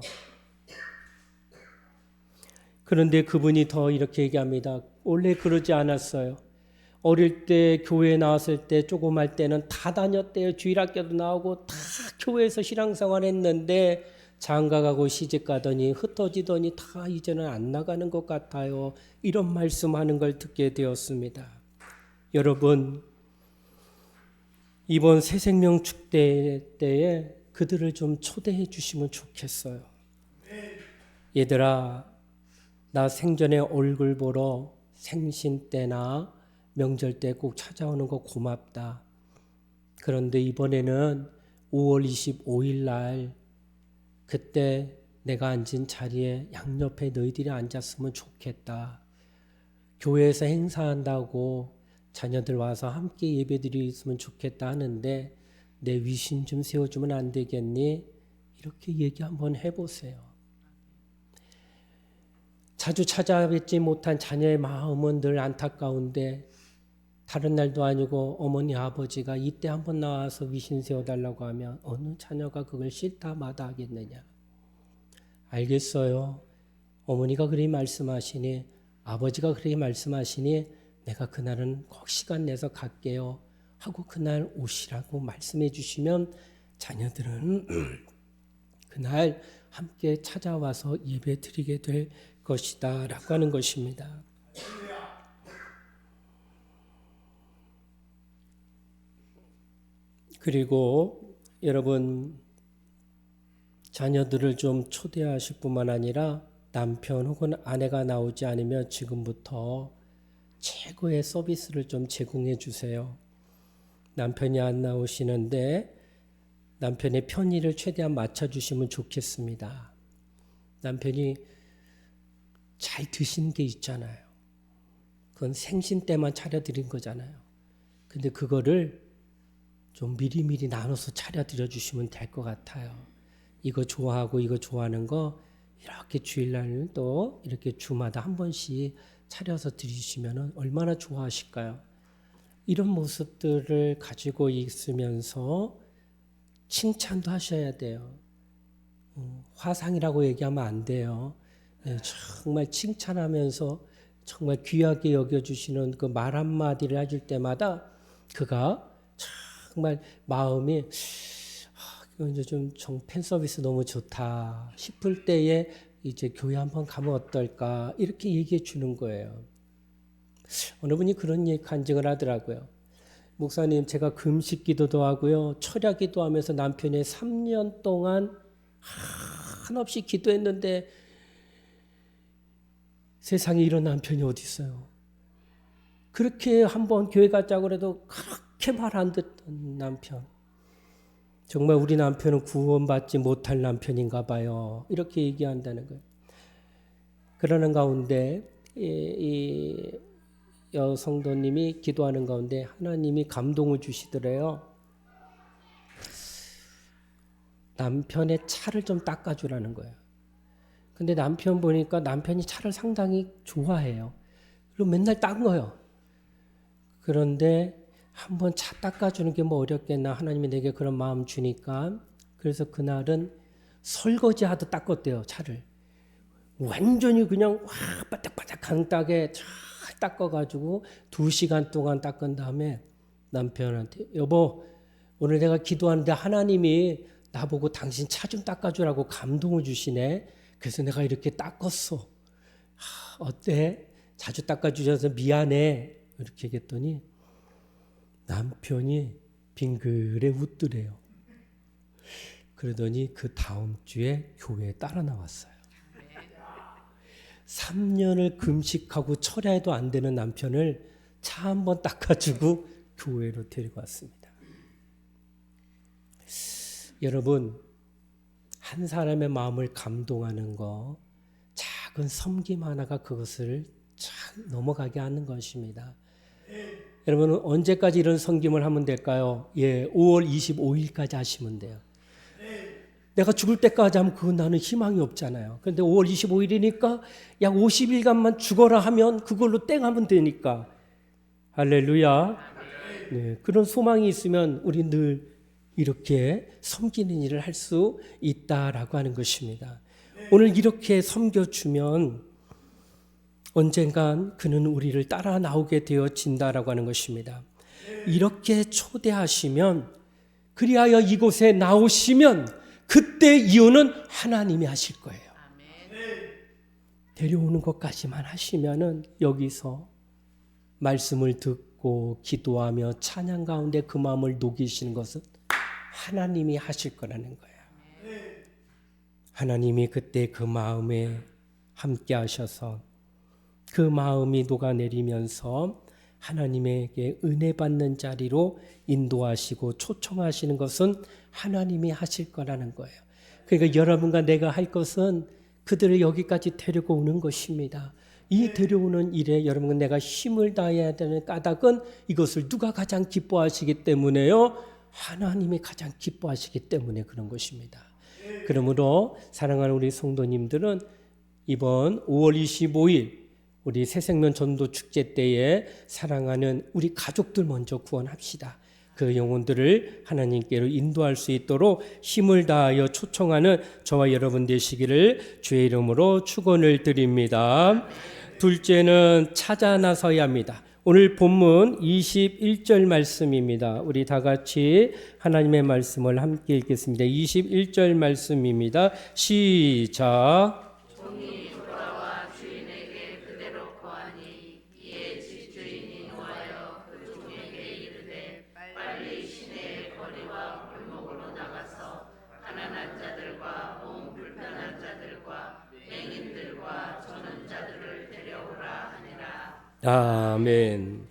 그런데 그분이 더 이렇게 얘기합니다. 원래 그러지 않았어요. 어릴 때 교회에 나왔을 때 조그말 때는 다 다녔대요. 주일학교도 나오고 다 교회에서 신앙생활 했는데 장가가고 시집가더니 흩어지더니 다 이제는 안 나가는 것 같아요. 이런 말씀하는 걸 듣게 되었습니다. 여러분, 이번 새생명 축제 때에 그들을 좀 초대해 주시면 좋겠어요. 얘들아, 나 생전에 얼굴 보러 생신 때나 명절 때 꼭 찾아오는 거 고맙다. 그런데 이번에는 5월 25일 날 그때 내가 앉은 자리에 양옆에 너희들이 앉았으면 좋겠다. 교회에서 행사한다고 자녀들 와서 함께 예배드리면 좋겠다 하는데 내 위신 좀 세워주면 안 되겠니? 이렇게 얘기 한번 해보세요. 자주 찾아뵙지 못한 자녀의 마음은 늘 안타까운데 다른 날도 아니고 어머니 아버지가 이때 한번 나와서 위신 세워달라고 하면 어느 자녀가 그걸 싫다 마다 하겠느냐. 알겠어요. 어머니가 그렇게 말씀하시니 아버지가 그렇게 말씀하시니 내가 그날은 꼭 시간 내서 갈게요 하고 그날 오시라고 말씀해 주시면 자녀들은 그날 함께 찾아와서 예배 드리게 될 것이다 라고 하는 것입니다. 그리고 여러분, 자녀들을 좀 초대하실 뿐만 아니라 남편 혹은 아내가 나오지 않으면 지금부터 최고의 서비스를 좀 제공해 주세요. 남편이 안 나오시는데 남편의 편의를 최대한 맞춰주시면 좋겠습니다. 남편이 잘 드시는 게 있잖아요. 그건 생신 때만 차려드린 거잖아요. 근데 그거를 좀 미리미리 나눠서 차려드려 주시면 될 것 같아요. 이거 좋아하고 이거 좋아하는 거 이렇게 주일날 또 이렇게 주마다 한 번씩 차려서 드리시면 얼마나 좋아하실까요? 이런 모습들을 가지고 있으면서 칭찬도 하셔야 돼요. 화상이라고 얘기하면 안 돼요. 정말 칭찬하면서 정말 귀하게 여겨주시는 그 말 한마디를 해줄 때마다 그가 정말 마음이 이제 팬 서비스 너무 좋다 싶을 때에 이제 교회 한번 가면 어떨까 이렇게 얘기해 주는 거예요. 어느 분이 그런 간증을 하더라고요. 목사님, 제가 금식 기도도 하고요, 철야 기도하면서 남편이 3년 동안 한없이 기도했는데 세상에 이런 남편이 어디 있어요? 그렇게 한번 교회 가자고 해도 그렇게 말 안 듣던 남편. 정말 우리 남편은 구원받지 못할 남편인가 봐요. 이렇게 얘기한다는 거예요. 그러는 가운데 이 여성도님이 기도하는 가운데 하나님이 감동을 주시더래요. 남편의 차를 좀 닦아주라는 거예요. 근데 남편 보니까 남편이 차를 상당히 좋아해요. 그리고 맨날 닦아요. 그런데 한번 차 닦아주는 게 뭐 어렵겠나, 하나님이 내게 그런 마음 주니까. 그래서 그날은 설거지 하듯 닦았대요, 차를. 완전히 그냥 바짝바짝 강하게 잘 닦아가지고 2시간 동안 닦은 다음에 남편한테, 여보, 오늘 내가 기도하는데 하나님이 나보고 당신 차 좀 닦아주라고 감동을 주시네. 그래서 내가 이렇게 닦았어. 어때? 자주 닦아주셔서 미안해. 이렇게 얘기했더니 남편이 빙그레 웃더래요. 그러더니 그 다음 주에 교회에 따라 나왔어요. 3년을 금식하고 철야해도 안 되는 남편을 차 한번 닦아주고 교회로 데리고 왔습니다. 여러분, 한 사람의 마음을 감동하는 거, 작은 섬김 하나가 그것을 참 넘어가게 하는 것입니다. 여러분, 언제까지 이런 섬김을 하면 될까요? 5월 25일까지 하시면 돼요. 내가 죽을 때까지 하면 그건 나는 희망이 없잖아요. 그런데 5월 25일이니까 약 50일간만 죽어라 하면 그걸로 땡 하면 되니까. 할렐루야. 네, 그런 소망이 있으면 우리 늘 이렇게 섬기는 일을 할 수 있다라고 하는 것입니다. 오늘 이렇게 섬겨주면 언젠간 그는 우리를 따라 나오게 되어진다라고 하는 것입니다. 이렇게 초대하시면, 그리하여 이곳에 나오시면 그때 이유는 하나님이 하실 거예요. 데려오는 것까지만 하시면은 여기서 말씀을 듣고 기도하며 찬양 가운데 그 마음을 녹이시는 것은 하나님이 하실 거라는 거예요. 하나님이 그때 그 마음에 함께 하셔서 그 마음이 녹아내리면서 하나님에게 은혜 받는 자리로 인도하시고 초청하시는 것은 하나님이 하실 거라는 거예요. 그러니까 여러분과 내가 할 것은 그들을 여기까지 데리고 오는 것입니다. 이 데려오는 일에 여러분과 내가 힘을 다해야 되는 까닭은 이것을 누가 가장 기뻐하시기 때문에요? 하나님이 가장 기뻐하시기 때문에 그런 것입니다. 그러므로 사랑하는 우리 성도님들은 이번 5월 25일 우리 새생명 전도 축제 때에 사랑하는 우리 가족들 먼저 구원합시다. 그 영혼들을 하나님께로 인도할 수 있도록 힘을 다하여 초청하는 저와 여러분 되시기를 주의 이름으로 축원을 드립니다. 둘째는 찾아 나서야 합니다. 오늘 본문 21절 말씀입니다. 우리 다 같이 하나님의 말씀을 함께 읽겠습니다. 21절 말씀입니다. 시작. 아멘.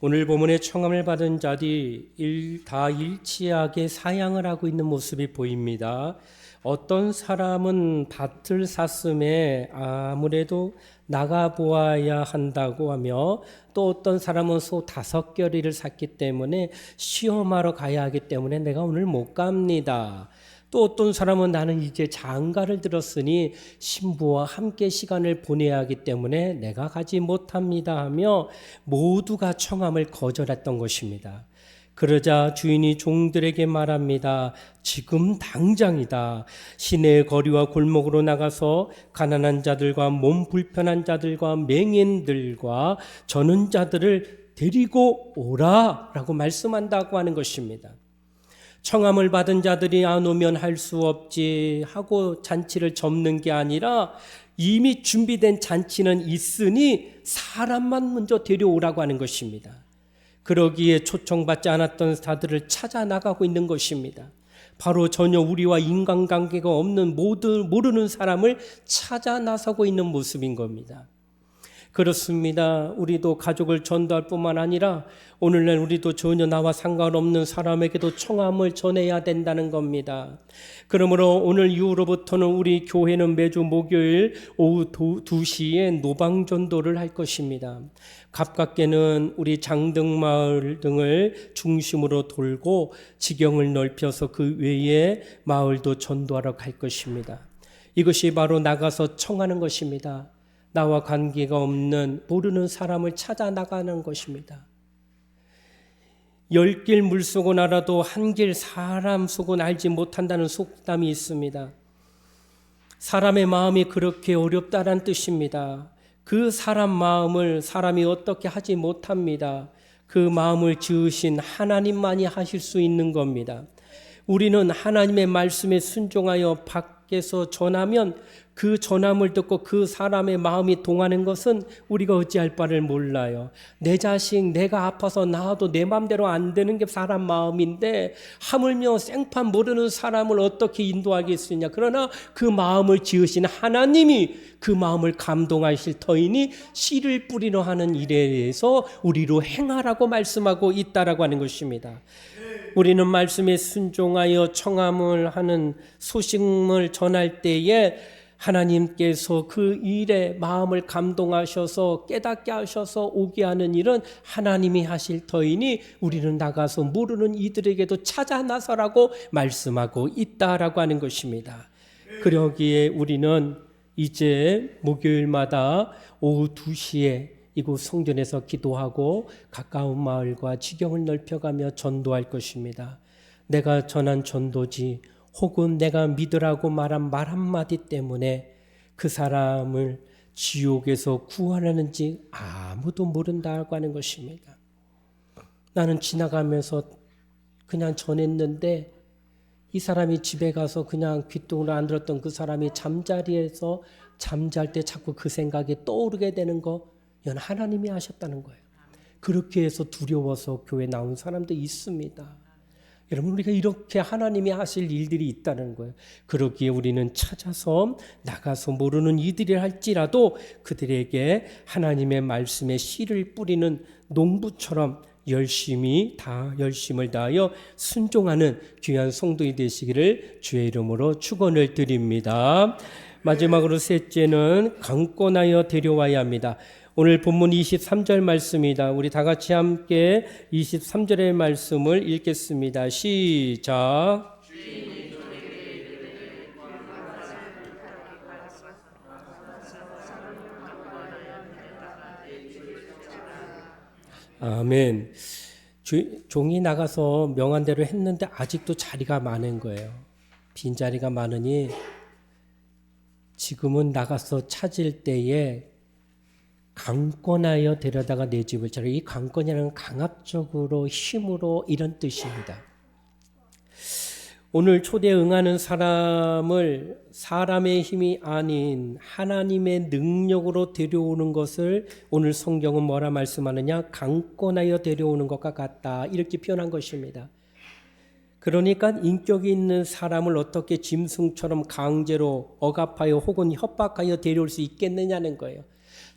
오늘 본문의 청함을 받은 자들이 다 일치하게 사양을 하고 있는 모습이 보입니다. 어떤 사람은 밭을 샀음에 아무래도 나가보아야 한다고 하며, 또 어떤 사람은 소 5겨리를 샀기 때문에 시험하러 가야 하기 때문에 내가 오늘 못 갑니다. 또 어떤 사람은 나는 이제 장가를 들었으니 신부와 함께 시간을 보내야 하기 때문에 내가 가지 못합니다 하며 모두가 청함을 거절했던 것입니다. 그러자 주인이 종들에게 말합니다. 지금 당장이다. 시내의 거리와 골목으로 나가서 가난한 자들과 몸 불편한 자들과 맹인들과 저는 자들을 데리고 오라 라고 말씀한다고 하는 것입니다. 청함을 받은 자들이 안 오면 할 수 없지 하고 잔치를 접는 게 아니라 이미 준비된 잔치는 있으니 사람만 먼저 데려오라고 하는 것입니다. 그러기에 초청받지 않았던 자들을 찾아 나가고 있는 것입니다. 바로 전혀 우리와 인간관계가 없는 모르는 사람을 찾아 나서고 있는 모습인 겁니다. 그렇습니다. 우리도 가족을 전도할 뿐만 아니라 오늘날 우리도 전혀 나와 상관없는 사람에게도 청함을 전해야 된다는 겁니다. 그러므로 오늘 이후로부터는 우리 교회는 매주 목요일 오후 2시에 노방전도를 할 것입니다. 가깝게는 우리 장등마을 등을 중심으로 돌고 지경을 넓혀서 그 외의 마을도 전도하러 갈 것입니다. 이것이 바로 나가서 청하는 것입니다. 나와 관계가 없는 모르는 사람을 찾아 나가는 것입니다. 10길 물속은 알아도 한 길 사람 속은 알지 못한다는 속담이 있습니다. 사람의 마음이 그렇게 어렵다는 뜻입니다. 그 사람 마음을 사람이 어떻게 하지 못합니다. 그 마음을 지으신 하나님만이 하실 수 있는 겁니다. 우리는 하나님의 말씀에 순종하여 밖에서 전하면 그 전함을 듣고 그 사람의 마음이 동하는 것은 우리가 어찌할 바를 몰라요. 내 자식 내가 아파서 나와도 내 마음대로 안 되는 게 사람 마음인데 하물며 생판 모르는 사람을 어떻게 인도하겠느냐. 그러나 그 마음을 지으신 하나님이 그 마음을 감동하실 터이니 씨를 뿌리려 하는 일에 대해서 우리로 행하라고 말씀하고 있다라고 하는 것입니다. 우리는 말씀에 순종하여 청함을 하는 소식을 전할 때에 하나님께서 그 일에 마음을 감동하셔서 깨닫게 하셔서 오게 하는 일은 하나님이 하실 터이니 우리는 나가서 모르는 이들에게도 찾아 나서라고 말씀하고 있다라고 하는 것입니다. 그러기에 우리는 이제 목요일마다 오후 2시에 이곳 성전에서 기도하고 가까운 마을과 지경을 넓혀가며 전도할 것입니다. 내가 전한 전도지 혹은 내가 믿으라고 말한 말 한마디 때문에 그 사람을 지옥에서 구원하는지 아무도 모른다고 하는 것입니다. 나는 지나가면서 그냥 전했는데 이 사람이 집에 가서 그냥 귀뚱으로 안 들었던 그 사람이 잠자리에서 잠잘 때 자꾸 그 생각이 떠오르게 되는 거, 이건 하나님이 하셨다는 거예요. 그렇게 해서 두려워서 교회 나온 사람도 있습니다. 여러분, 우리가 이렇게 하나님이 하실 일들이 있다는 거예요. 그러기에 우리는 찾아서 나가서 모르는 이들이 할지라도 그들에게 하나님의 말씀에 씨를 뿌리는 농부처럼 열심을 다하여 순종하는 귀한 성도이 되시기를 주의 이름으로 축원을 드립니다. 마지막으로 셋째는 강권하여 데려와야 합니다. 오늘 본문 23절 말씀이다. 우리 다 같이 함께 23절의 말씀을 읽겠습니다. 시작. 아멘. 종이 나가서 명한 대로 했는데 아직도 자리가 많은 거예요. 빈자리가 많으니 지금은 나가서 찾을 때에 강권하여 데려다가 내 집을 차려. 이 강권이라는 강압적으로 힘으로 이런 뜻입니다. 오늘 초대에 응하는 사람을 사람의 힘이 아닌 하나님의 능력으로 데려오는 것을 오늘 성경은 뭐라 말씀하느냐? 강권하여 데려오는 것과 같다. 이렇게 표현한 것입니다. 그러니까 인격이 있는 사람을 어떻게 짐승처럼 강제로 억압하여 혹은 협박하여 데려올 수 있겠느냐는 거예요.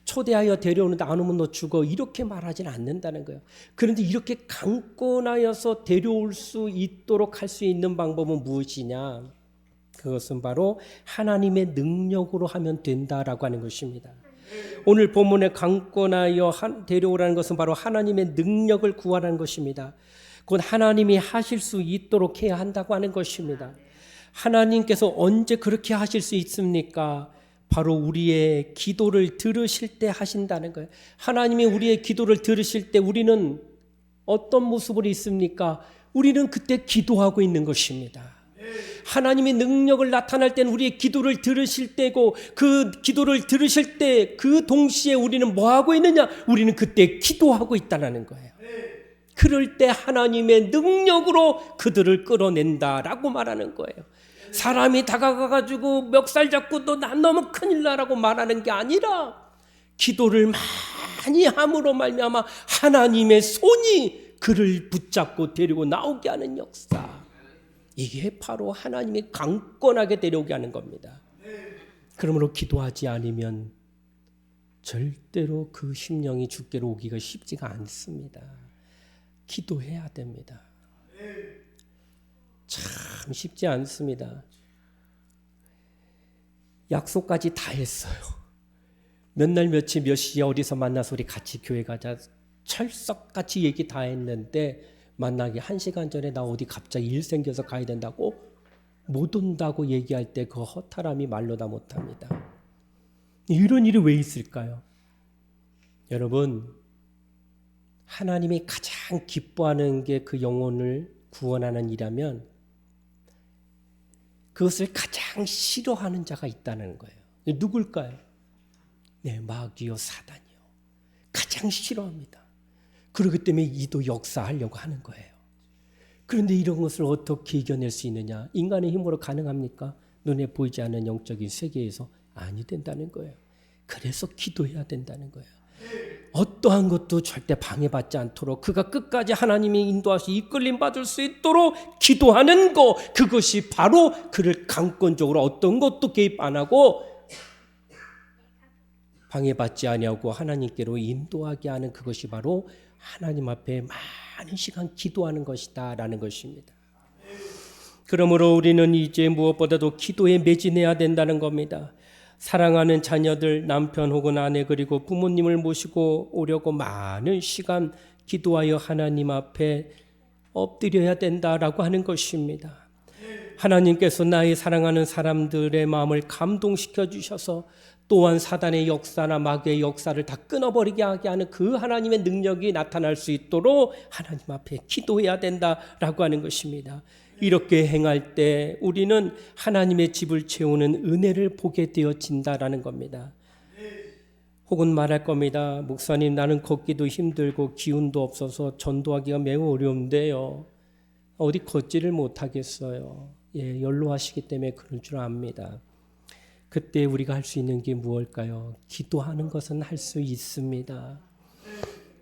초대하여 데려오는데 안 오면 너 죽어, 이렇게 말하지는 않는다는 거예요. 그런데 이렇게 강권하여서 데려올 수 있도록 할 수 있는 방법은 무엇이냐? 그것은 바로 하나님의 능력으로 하면 된다라고 하는 것입니다. 오늘 본문에 강권하여 데려오라는 것은 바로 하나님의 능력을 구하라는 것입니다. 곧 하나님이 하실 수 있도록 해야 한다고 하는 것입니다. 하나님께서 언제 그렇게 하실 수 있습니까? 바로 우리의 기도를 들으실 때 하신다는 거예요. 하나님이 우리의 기도를 들으실 때 우리는 어떤 모습으로 있습니까? 우리는 그때 기도하고 있는 것입니다. 하나님의 능력을 나타날 때는 우리의 기도를 들으실 때고, 그 기도를 들으실 때 그 동시에 우리는 뭐 하고 있느냐? 우리는 그때 기도하고 있다는 거예요. 그럴 때 하나님의 능력으로 그들을 끌어낸다라고 말하는 거예요. 사람이 다가가가지고 멱살 잡고 난 너무 큰일 나라고 말하는 게 아니라 기도를 많이 함으로 말미암아 하나님의 손이 그를 붙잡고 데리고 나오게 하는 역사. 이게 바로 하나님이 강권하게 데려오게 하는 겁니다. 그러므로 기도하지 않으면 절대로 그 심령이 주께로 오기가 쉽지가 않습니다. 기도해야 됩니다. 참 쉽지 않습니다. 약속까지 다 했어요. 몇 날 며칠 몇 시에 어디서 만나서 우리 같이 교회 가자. 철석같이 얘기 다 했는데 만나기 1시간 전에 나 어디 갑자기 일 생겨서 가야 된다고 못 온다고 얘기할 때 그 허탈함이 말로 다 못합니다. 이런 일이 왜 있을까요? 여러분, 하나님이 가장 기뻐하는 게 그 영혼을 구원하는 일이라면 그것을 가장 싫어하는 자가 있다는 거예요. 누굴까요? 네, 마귀요 사단이요. 가장 싫어합니다. 그렇기 때문에 이도 역사하려고 하는 거예요. 그런데 이런 것을 어떻게 이겨낼 수 있느냐? 인간의 힘으로 가능합니까? 눈에 보이지 않는 영적인 세계에서 아니 된다는 거예요. 그래서 기도해야 된다는 거예요. 어떠한 것도 절대 방해받지 않도록 그가 끝까지 하나님이 인도하시 이끌림 받을 수 있도록 기도하는 것, 그것이 바로 그를 강권적으로 어떤 것도 개입 안 하고 방해받지 아니하고 하나님께로 인도하게 하는 그것이 바로 하나님 앞에 많은 시간 기도하는 것이다 라는 것입니다. 그러므로 우리는 이제 무엇보다도 기도에 매진해야 된다는 겁니다. 사랑하는 자녀들, 남편 혹은 아내 그리고 부모님을 모시고 오려고 많은 시간 기도하여 하나님 앞에 엎드려야 된다라고 하는 것입니다. 하나님께서 나의 사랑하는 사람들의 마음을 감동시켜 주셔서 또한 사단의 역사나 마귀의 역사를 다 끊어버리게 하게 하는 그 하나님의 능력이 나타날 수 있도록 하나님 앞에 기도해야 된다라고 하는 것입니다. 이렇게 행할 때 우리는 하나님의 집을 채우는 은혜를 보게 되어진다라는 겁니다. 혹은 말할 겁니다. 목사님, 나는 걷기도 힘들고 기운도 없어서 전도하기가 매우 어려운데요. 어디 걷지를 못하겠어요. 예, 연로하시기 때문에 그럴 줄 압니다. 그때 우리가 할 수 있는 게 무엇일까요? 기도하는 것은 할 수 있습니다.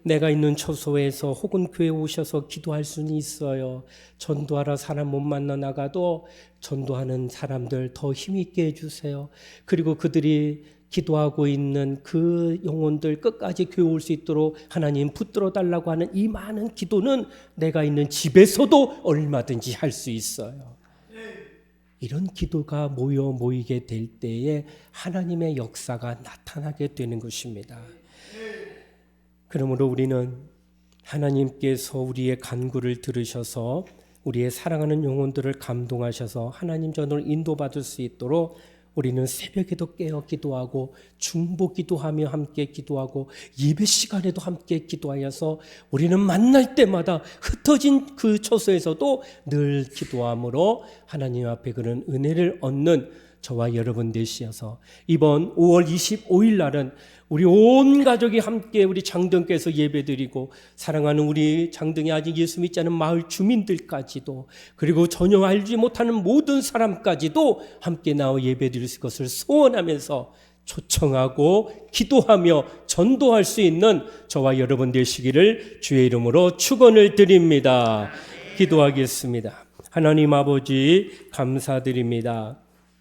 내가 있는 처소에서 혹은 교회에 오셔서 기도할 수는 있어요. 전도하러 사람 못 만나 나가도 전도하는 사람들 더 힘있게 해주세요. 그리고 그들이 기도하고 있는 그 영혼들 끝까지 교회 올 수 있도록 하나님 붙들어 달라고 하는 이 많은 기도는 내가 있는 집에서도 얼마든지 할 수 있어요. 이런 기도가 모이게 될 때에 하나님의 역사가 나타나게 되는 것입니다. 그러므로 우리는 하나님께서 우리의 간구를 들으셔서 우리의 사랑하는 영혼들을 감동하셔서 하나님 전으로 인도받을 수 있도록 우리는 새벽에도 깨어 기도하고 중보 기도하며 함께 기도하고 예배 시간에도 함께 기도하여서 우리는 만날 때마다 흩어진 그 처소에서도 늘 기도함으로 하나님 앞에 그런 은혜를 얻는 저와 여러분 되시어서 이번 5월 25일 날은 우리 온 가족이 함께 우리 장등께서 예배드리고 사랑하는 우리 장등이 아직 예수 믿지 않은 마을 주민들까지도 그리고 전혀 알지 못하는 모든 사람까지도 함께 나와 예배드릴 것을 소원하면서 초청하고 기도하며 전도할 수 있는 저와 여러분 되시기를 주의 이름으로 축원을 드립니다. 기도하겠습니다. 하나님 아버지 감사드립니다.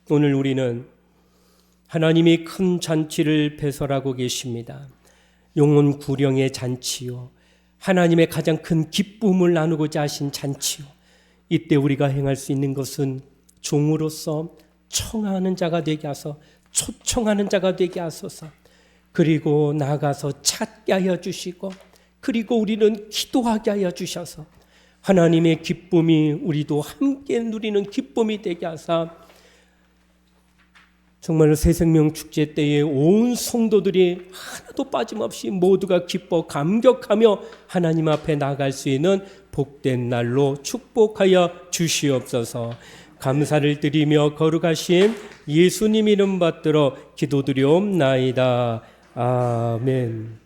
오늘 우리는 하나님이 큰 잔치를 배설하고 계십니다. 영혼 구령의 잔치요, 하나님의 가장 큰 기쁨을 나누고자 하신 잔치요. 이때 우리가 행할 수 있는 것은 종으로서 청하는 자가 되게 하소, 초청하는 자가 되게 하소서. 그리고 나아가서 찾게 하여 주시고 그리고 우리는 기도하게 하여 주셔서 하나님의 기쁨이 우리도 함께 누리는 기쁨이 되게 하사 정말로 새생명 축제 때에 온 성도들이 하나도 빠짐없이 모두가 기뻐 감격하며 하나님 앞에 나갈 수 있는 복된 날로 축복하여 주시옵소서. 감사를 드리며 거룩하신 예수님 이름 받들어 기도드리옵나이다. 아멘.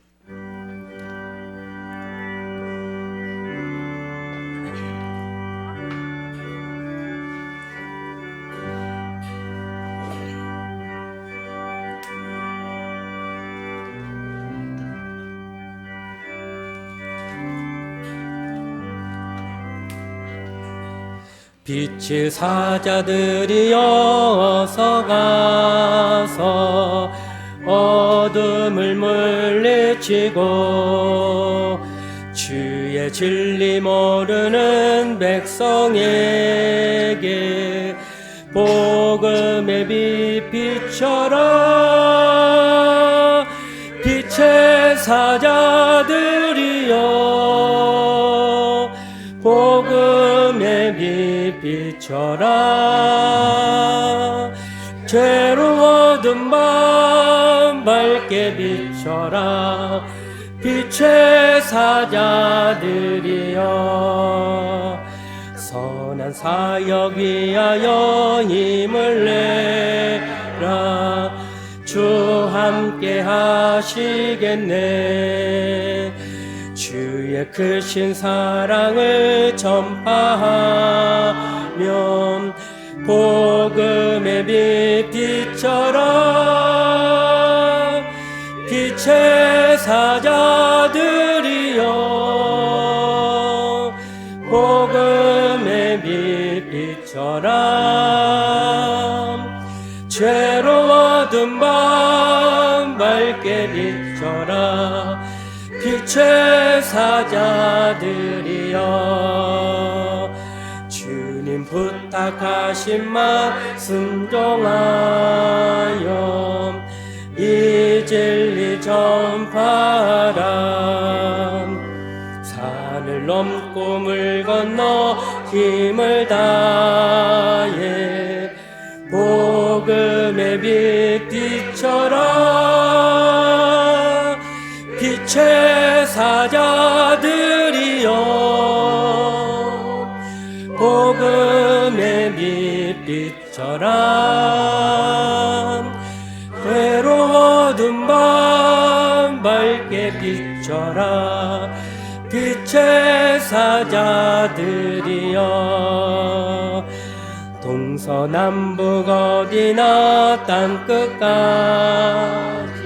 빛의 사자들이 어서 가서 어둠을 물리치고 주의 진리 모르는 백성에게 복음의 빛 비춰라. 빛의 사자들이여 복음의 빛 비춰라. 괴로워든 밤 밝게 비춰라. 빛의 사자들이여 선한 사역 위하여 힘을 내라. 주 함께 하시겠네. 주의 크신 사랑을 전파하면 복음의 빛 비춰라. 빛의 사자들이여 복음의 빛 비춰라. 괴로워든 밤 밝게 비춰라. 빛의 사자들이여 주님 부탁하신 말 순종하여 이 진리 전파라. 산을 넘고 물 건너 힘을 다해 복음의 빛 비춰라. 빛의 사자들이여 복음의 빛 비춰라. 괴로워든 밤 밝게 비춰라. 빛의 사자들이여 동서남북 어디나 땅끝까지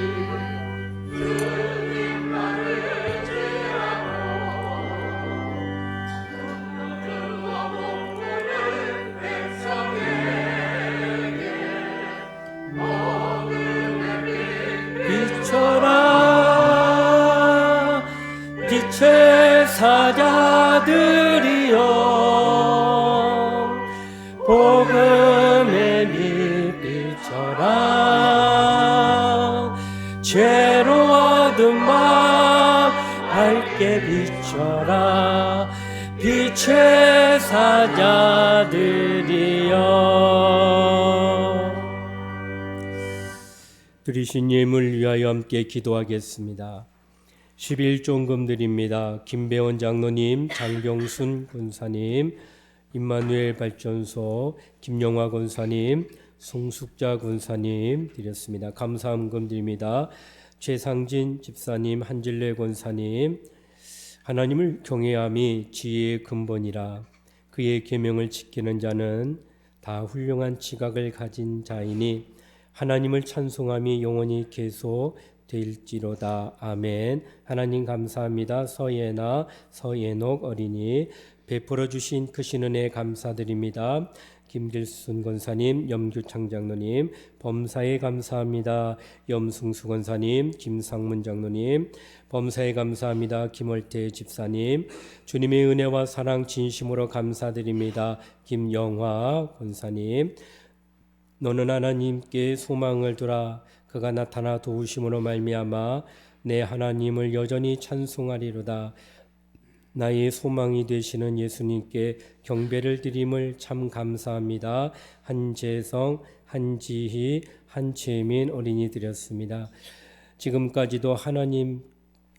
비춰라. 빛의 사자들이여 복음의 빛 비춰라. 괴로워든 밤 밝게 비춰라. 빛의 사자들이여. 드리신 예물 위하여 함께 기도하겠습니다. 11종금 드립니다. 김배원 장로님, 장경순 권사님, 임마누엘 발전소 김영화 권사님, 송숙자 권사님 드렸습니다. 감사함금 드립니다. 최상진 집사님, 한질래 권사님, 하나님을 경외함이 지혜의 근본이라 그의 계명을 지키는 자는 다 훌륭한 지각을 가진 자이니 하나님을 찬송함이 영원히 계속될지로다. 아멘. 하나님 감사합니다. 서예나 서예녹 어린이 베풀어 주신 크신 은혜 감사드립니다. 김길순 권사님, 염규창 장로님, 범사에 감사합니다. 염승수 권사님, 김상문 장로님, 범사에 감사합니다. 김월태 집사님, 주님의 은혜와 사랑 진심으로 감사드립니다. 김영화 권사님, 너는 하나님께 소망을 두라. 그가 나타나 도우심으로 말미암아 내 하나님을 여전히 찬송하리로다. 나의 소망이 되시는 예수님께 경배를 드림을 참 감사합니다. 한재성, 한지희, 한채민 어린이 드렸습니다. 지금까지도 하나님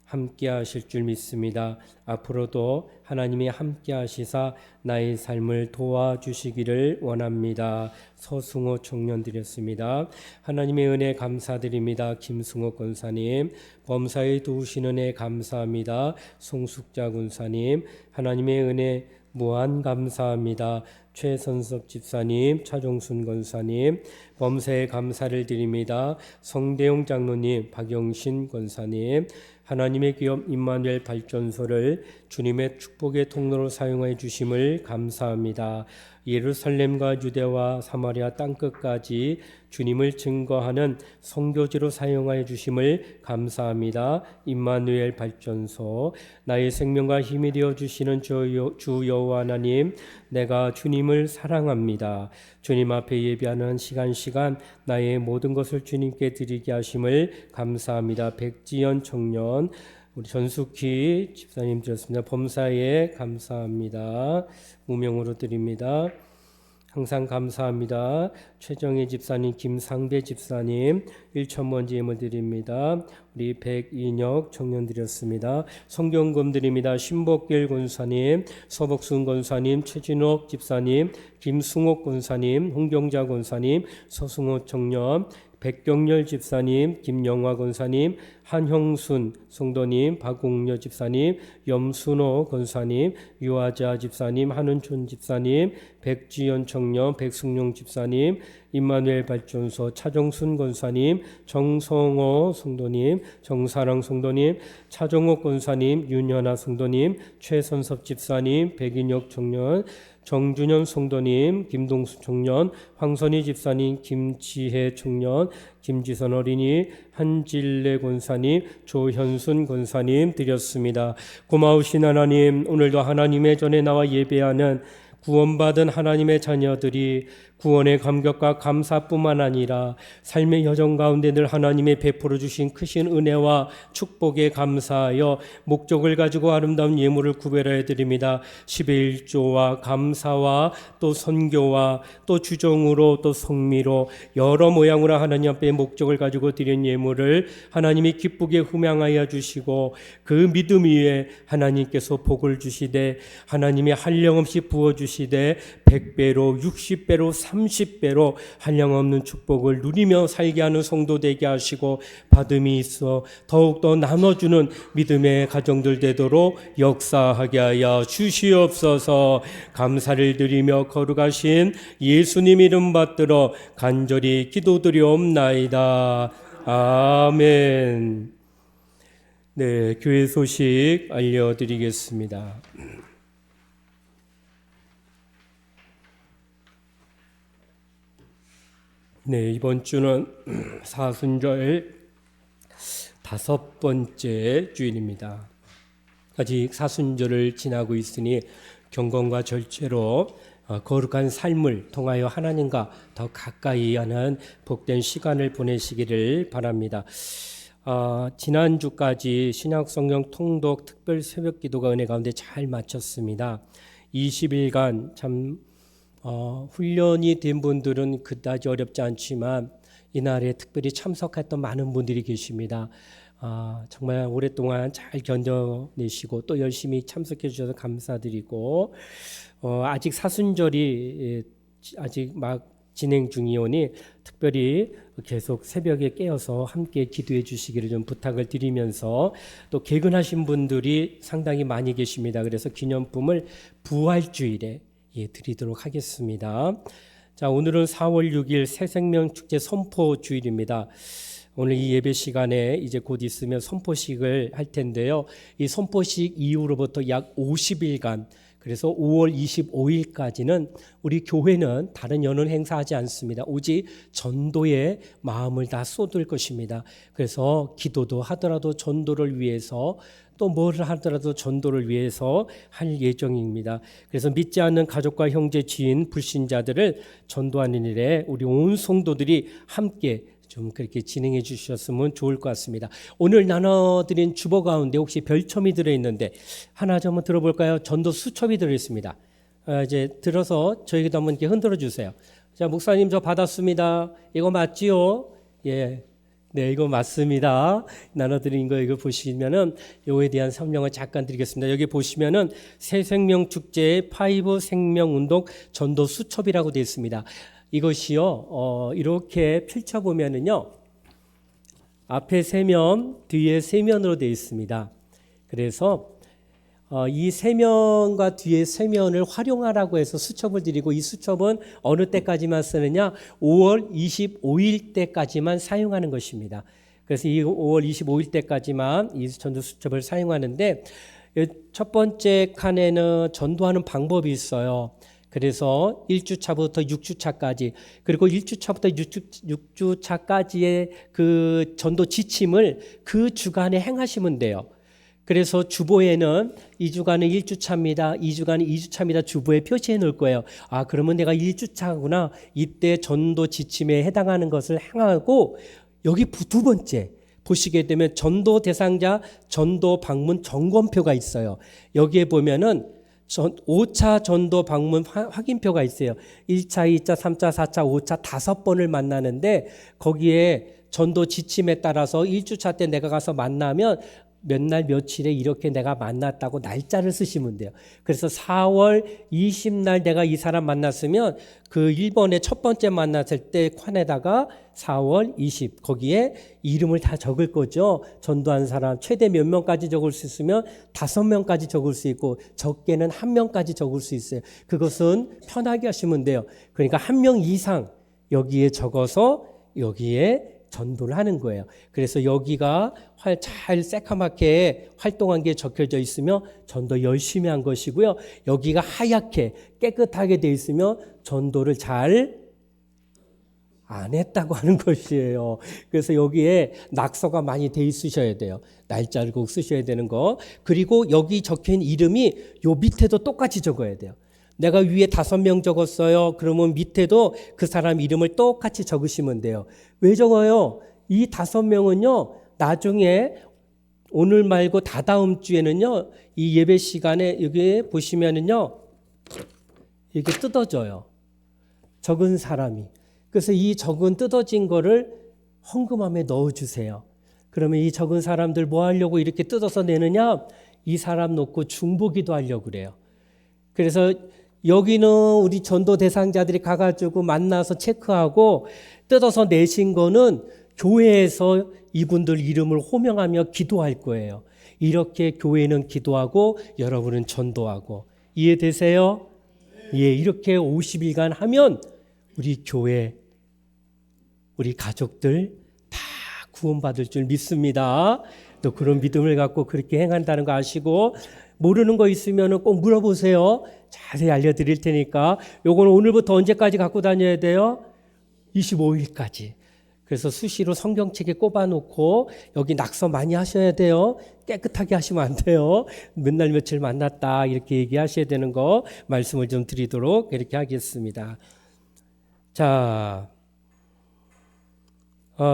함께 하실 줄 믿습니다. 앞으로도 하나님이 함께 하시사 나의 삶을 도와주시기를 원합니다. 서승호 청년 드렸습니다. 하나님의 은혜 감사드립니다. 김승호 권사님, 범사에 도우시는 은혜 감사합니다. 송숙자 권사님, 하나님의 은혜 무한 감사합니다. 최선석 집사님, 차종순 권사님, 범사에 감사를 드립니다. 성대용 장로님, 박영신 권사님, 하나님의 기업 임마누엘 발전소를 주님의 축복의 통로로 사용해 주심을 감사합니다. 예루살렘과 유대와 사마리아 땅끝까지 주님을 증거하는 선교지로 사용하여 주심을 감사합니다. 임마누엘 발전소, 나의 생명과 힘이 되어 주시는 주 여호와 하나님, 내가 주님을 사랑합니다. 주님 앞에 예배하는 시간 나의 모든 것을 주님께 드리게 하심을 감사합니다. 백지연 청년, 우리 전숙희 집사님 드렸습니다. 범사에 감사합니다. 무명으로 드립니다. 항상 감사합니다. 최정희 집사님, 김상배 집사님 1,000번 예물 드립니다. 우리 백인혁 청년 드렸습니다. 성경금 드립니다. 신복길 권사님, 서복순 권사님, 최진옥 집사님, 김승옥 권사님, 홍경자 권사님, 서승호 청년, 백경렬 집사님, 김영화 권사님, 한형순 성도님, 박웅녀 집사님, 염순호 권사님, 유아자 집사님, 한은촌 집사님, 백지연 청년, 백승용 집사님, 임마누엘 발전소 차정순 권사님, 정성호 성도님, 정사랑 성도님, 차정옥 권사님, 윤현아 성도님, 최선섭 집사님, 백인혁 청년, 정준현 성도님, 김동수 청년, 황선희 집사님, 김지혜 청년, 김지선 어린이, 한질레 권사님, 조현순 권사님 드렸습니다. 고마우신 하나님, 오늘도 하나님의 전에 나와 예배하는 구원받은 하나님의 자녀들이 구원의 감격과 감사뿐만 아니라 삶의 여정 가운데 늘 하나님의 베풀어 주신 크신 은혜와 축복에 감사하여 목적을 가지고 아름다운 예물을 구별하여 드립니다. 10의 1조와 감사와 또 선교와 또 주정으로 또 성미로 여러 모양으로 하나님 앞에 목적을 가지고 드린 예물을 하나님이 기쁘게 흠양하여 주시고 그 믿음 위에 하나님께서 복을 주시되 하나님이 한량없이 부어주시되 100배로 60배로 30배로 한량없는 축복을 누리며 살게 하는 성도 되게 하시고 받음이 있어 더욱더 나눠주는 믿음의 가정들 되도록 역사하게 하여 주시옵소서. 감사를 드리며 거룩하신 예수님 이름 받들어 간절히 기도드리옵나이다. 아멘. 네, 교회 소식 알려드리겠습니다. 네, 이번 주는 사순절 5번째 주일입니다. 아직 사순절을 지나고 있으니 경건과 절제로 거룩한 삶을 통하여 하나님과 더 가까이 하는 복된 시간을 보내시기를 바랍니다. 지난주까지 신약성경 통독 특별 새벽기도가 은혜 가운데 잘 마쳤습니다. 20일간 참 훈련이 된 분들은 그다지 어렵지 않지만 이날에 특별히 참석했던 많은 분들이 계십니다. 정말 오랫동안 잘 견뎌내시고 또 열심히 참석해 주셔서 감사드리고 아직 사순절이 아직 막 진행 중이오니 특별히 계속 새벽에 깨어서 함께 기도해 주시기를 좀 부탁을 드리면서 또 개근하신 분들이 상당히 많이 계십니다. 그래서 기념품을 부활주일에 드리도록 하겠습니다. 자, 오늘은 4월 6일 새생명축제 선포주일입니다. 오늘 이 예배 시간에 이제 곧 있으면 선포식을 할 텐데요. 이 선포식 이후로부터 약 50일간, 그래서 5월 25일까지는 우리 교회는 다른 연은 행사하지 않습니다. 오직 전도에 마음을 다 쏟을 것입니다. 그래서 기도도 하더라도 전도를 위해서 또 뭘 하더라도 전도를 위해서 할 예정입니다. 그래서 믿지 않는 가족과 형제, 지인, 불신자들을 전도하는 일에 우리 온 성도들이 함께 좀 그렇게 진행해 주셨으면 좋을 것 같습니다. 오늘 나눠드린 주보 가운데 혹시 별첨이 들어있는데 하나 좀 한번 들어볼까요? 전도 수첩이 들어있습니다. 이제 들어서 저에게도 한번 이렇게 흔들어 주세요. 자, 목사님 저 받았습니다. 이거 맞지요? 예. 네, 이거 맞습니다. 나눠드린 거 이거 보시면은 요에 대한 설명을 잠깐 드리겠습니다. 여기 보시면은 새생명축제의 5 생명운동 전도 수첩이라고 되어 있습니다. 이것이요, 이렇게 펼쳐보면은요, 앞에 3면, 뒤에 3면으로 되어 있습니다. 그래서 이 세면과 뒤에 세면을 활용하라고 해서 수첩을 드리고 이 수첩은 어느 때까지만 쓰느냐? 5월 25일 때까지만 사용하는 것입니다. 그래서 이 5월 25일 때까지만 이 전도 수첩을 사용하는데 첫 번째 칸에는 전도하는 방법이 있어요. 그래서 1주차부터 6주차까지 그리고 1주차부터 6주차까지의 그 전도 지침을 그 주간에 행하시면 돼요. 그래서 주보에는 2주간은 1주차입니다. 2주간은 2주차입니다. 주보에 표시해 놓을 거예요. 아, 그러면 내가 1주차구나. 이때 전도 지침에 해당하는 것을 행하고 여기 두 번째 보시게 되면 전도 대상자 전도 방문 점검표가 있어요. 여기에 보면은 5차 전도 방문 확인표가 있어요. 1차, 2차, 3차, 4차, 5차 5번을 만나는데 거기에 전도 지침에 따라서 1주차 때 내가 가서 만나면 몇 날 며칠에 이렇게 내가 만났다고 날짜를 쓰시면 돼요. 그래서 4월 20날 내가 이 사람 만났으면 그 1번에 첫 번째 만났을 때 칸에다가 4월 20 거기에 이름을 다 적을 거죠. 전도한 사람 최대 몇 명까지 적을 수 있으면 5명까지 적을 수 있고 적게는 1명까지 적을 수 있어요. 그것은 편하게 하시면 돼요. 그러니까 1명 이상 여기에 적어서 여기에 전도를 하는 거예요. 그래서 여기가 잘 새카맣게 활동한 게 적혀져 있으면 전도 열심히 한 것이고요. 여기가 하얗게 깨끗하게 돼 있으면 전도를 잘 안 했다고 하는 것이에요. 그래서 여기에 낙서가 많이 돼 있으셔야 돼요. 날짜를 꼭 쓰셔야 되는 거. 그리고 여기 적힌 이름이 요 밑에도 똑같이 적어야 돼요. 내가 위에 5명 적었어요. 그러면 밑에도 그 사람 이름을 똑같이 적으시면 돼요. 왜 적어요? 이 5명은요, 나중에 오늘 말고 다다음 주에는요, 이 예배 시간에 여기 보시면은요, 이렇게 뜯어져요. 적은 사람이. 그래서 이 적은 뜯어진 거를 헌금함에 넣어주세요. 그러면 이 적은 사람들 뭐 하려고 이렇게 뜯어서 내느냐? 이 사람 놓고 중보기도 하려고 그래요. 그래서 여기는 우리 전도 대상자들이 가가지고 만나서 체크하고 뜯어서 내신 거는 교회에서 이분들 이름을 호명하며 기도할 거예요. 이렇게 교회는 기도하고 여러분은 전도하고. 이해되세요? 예, 이렇게 50일간 하면 우리 교회, 우리 가족들 다 구원받을 줄 믿습니다. 또 그런 믿음을 갖고 그렇게 행한다는 거 아시고 모르는 거 있으면 꼭 물어보세요. 자세히 알려드릴 테니까. 요건 오늘부터 언제까지 갖고 다녀야 돼요? 25일까지. 그래서 수시로 성경책에 꼽아놓고 여기 낙서 많이 하셔야 돼요. 깨끗하게 하시면 안 돼요. 몇 날 며칠 만났다 이렇게 얘기하셔야 되는 거 말씀을 좀 드리도록 이렇게 하겠습니다. 자,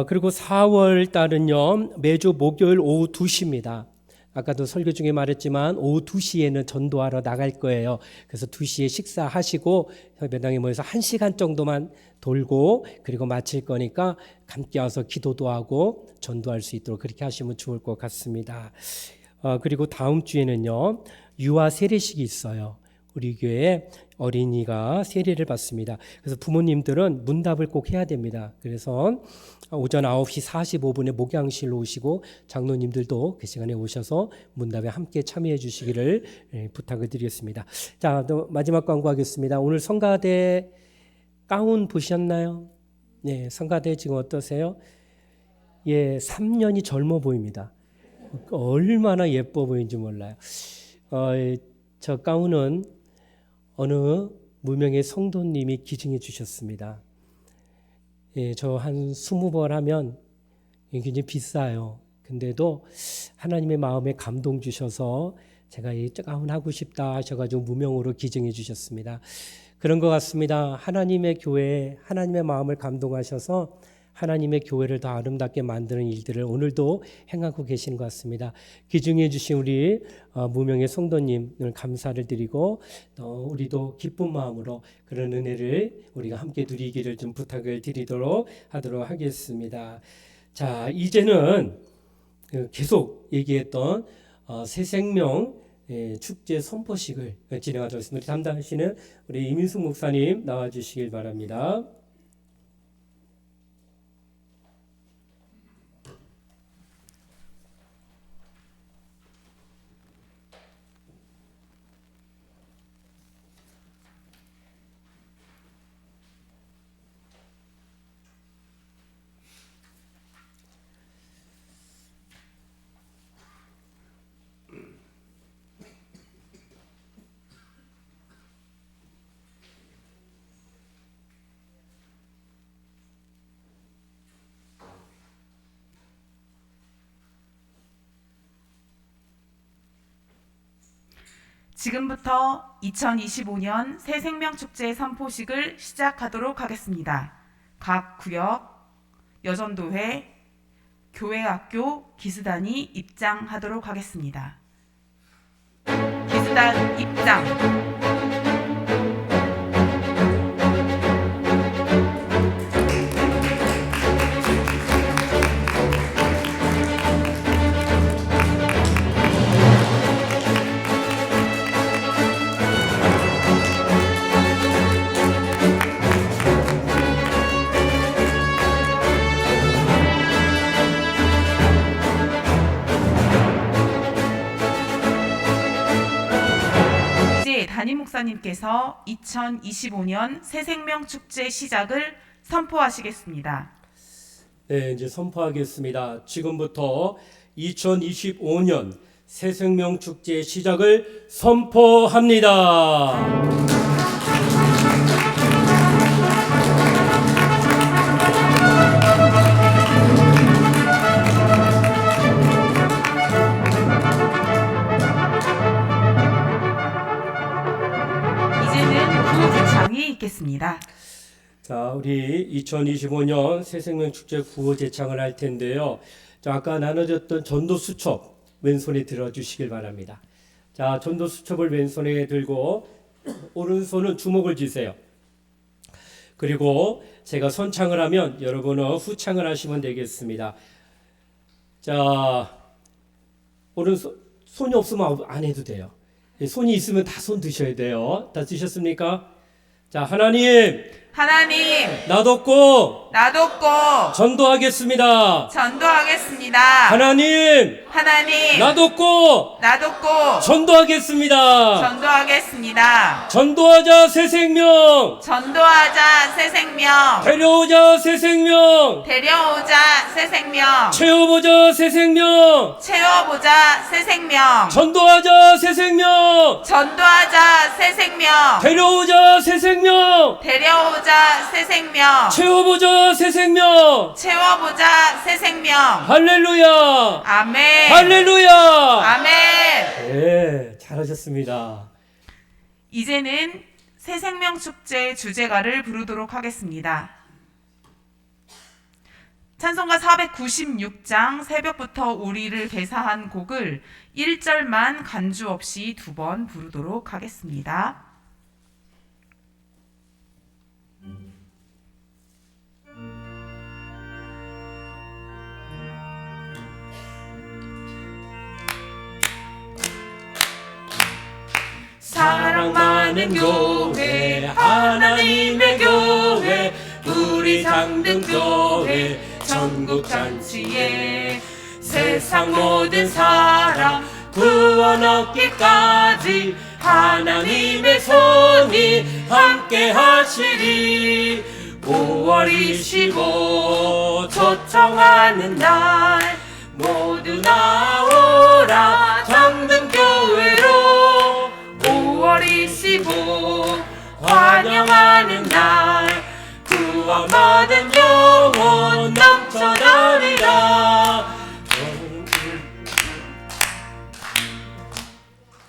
그리고 4월 달은요 매주 목요일 오후 2시입니다. 아까도 설교 중에 말했지만 오후 2시에는 전도하러 나갈 거예요. 그래서 2시에 식사하시고 협회당에 모여서 1시간 정도만 돌고 그리고 마칠 거니까 함께 와서 기도도 하고 전도할 수 있도록 그렇게 하시면 좋을 것 같습니다. 그리고 다음 주에는요 유아 세례식이 있어요. 우리 교회에 어린이가 세례를 받습니다. 그래서 부모님들은 문답을 꼭 해야 됩니다. 그래서 오전 9시 45분에 목양실로 오시고 장로님들도 그 시간에 오셔서 문답에 함께 참여해 주시기를 부탁을 드리겠습니다. 자, 또 마지막 광고하겠습니다. 오늘 성가대 가운 보셨나요? 네, 성가대 지금 어떠세요? 예, 3년이 젊어 보입니다. 얼마나 예뻐 보이는지 몰라요. 저 가운은 어느 무명의 성도님이 기증해 주셨습니다. 예, 저 한 20벌 하면 굉장히 비싸요. 근데도 하나님의 마음에 감동 주셔서 제가 이 가운 하고 싶다 하셔가지고 무명으로 기증해 주셨습니다. 그런 것 같습니다. 하나님의 교회에 하나님의 마음을 감동하셔서 하나님의 교회를 더 아름답게 만드는 일들을 오늘도 행하고 계신 것 같습니다. 기증해 주신 우리 무명의 성도님을 감사를 드리고 우리도 기쁜 마음으로 그런 은혜를 우리가 함께 누리기를 좀 부탁을 드리도록 하도록 하겠습니다. 자, 이제는 계속 얘기했던 새생명 축제 선포식을 진행하도록 하겠습니다. 우리 담당하시는 우리 이민숙 목사님 나와주시길 바랍니다. 지금부터 2025년 새생명축제 선포식을 시작하도록 하겠습니다. 각 구역, 여전도회, 교회학교 기수단이 입장하도록 하겠습니다. 기수단 입장. 담임 목사님께서 2025년 새생명축제 시작을 선포하시겠습니다. 네, 이제 선포하겠습니다. 지금부터 2025년 새생명축제 시작을 선포합니다. 구호제창이 있겠습니다. 자, 우리 2025년 새생명축제 구호제창을 할 텐데요. 자, 아까 나눠졌던 전도수첩 왼손에 들어주시길 바랍니다. 자, 전도수첩을 왼손에 들고 오른손은 주먹을 쥐세요. 그리고 제가 선창을 하면 여러분은 후창을 하시면 되겠습니다. 자, 오른손, 손이 없으면 안 해도 돼요. 손이 있으면 다 손 드셔야 돼요. 다 드셨습니까? 자, 하나님 나돋고 전도하겠습니다. 하나님 나돋고 전도하겠습니다. 전도하자 새 생명 데려오자 새 생명 채워보자 새 생명 전도하자 새 생명 데려오자 새 생명 채워보자 새 생명 할렐루야 아멘. 할렐루야 아멘. 네, 잘하셨습니다. 이제는 새생명축제 주제가를 부르도록 하겠습니다. 찬송가 496장 새벽부터 우리를 배사한 곡을 1절만 간주 없이 2번 부르도록 하겠습니다. 사랑 많은 교회 하나님의 교회 우리 장등교회 전국잔치에 세상 모든 사람 구원 얻기까지 하나님의 손이 함께 하시리 5월 25 초청하는 날 모두 나오라 장등교회로 5월 25 환영하는 날 구원받은 영혼 넘쳐나리라.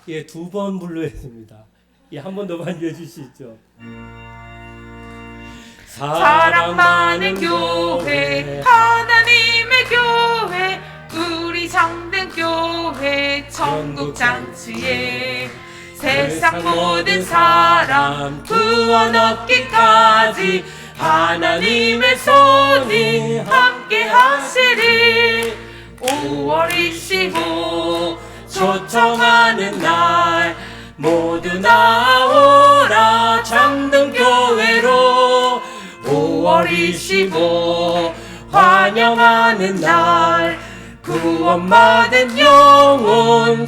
예, 2번 불러야 됩니다. 예, 한 번 더 반주해 주시죠. 사랑 많은 교회 하나님의 교회 우리 장등교회 전국잔치에 세상 모든 사람 구원 얻기까지 하나님의 손이 함께 하시리 5월 25 초청하는 날 모두 나오라 장등교회로 5월 25 환영하는 날 구원받은 영혼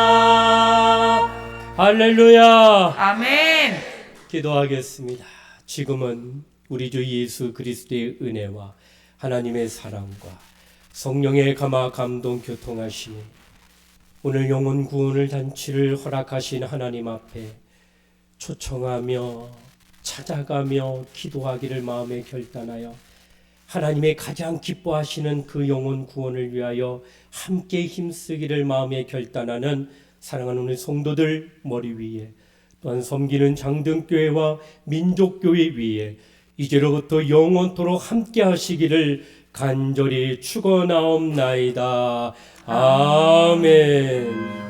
넘쳐나리라. 할렐루야. 아멘. 기도하겠습니다. 지금은 우리 주 예수 그리스도의 은혜와 하나님의 사랑과 성령의 감화 감동 교통하시니 오늘 영혼 구원을 잔치를 허락하신 하나님 앞에 초청하며 찾아가며 기도하기를 마음에 결단하여 하나님의 가장 기뻐하시는 그 영혼 구원을 위하여 함께 힘쓰기를 마음에 결단하는 사랑하는 우리 성도들 머리 위에, 또한 섬기는 장등교회와 민족교회 위에 이제로부터 영원토록 함께 하시기를 간절히 축원하옵나이다. 아멘.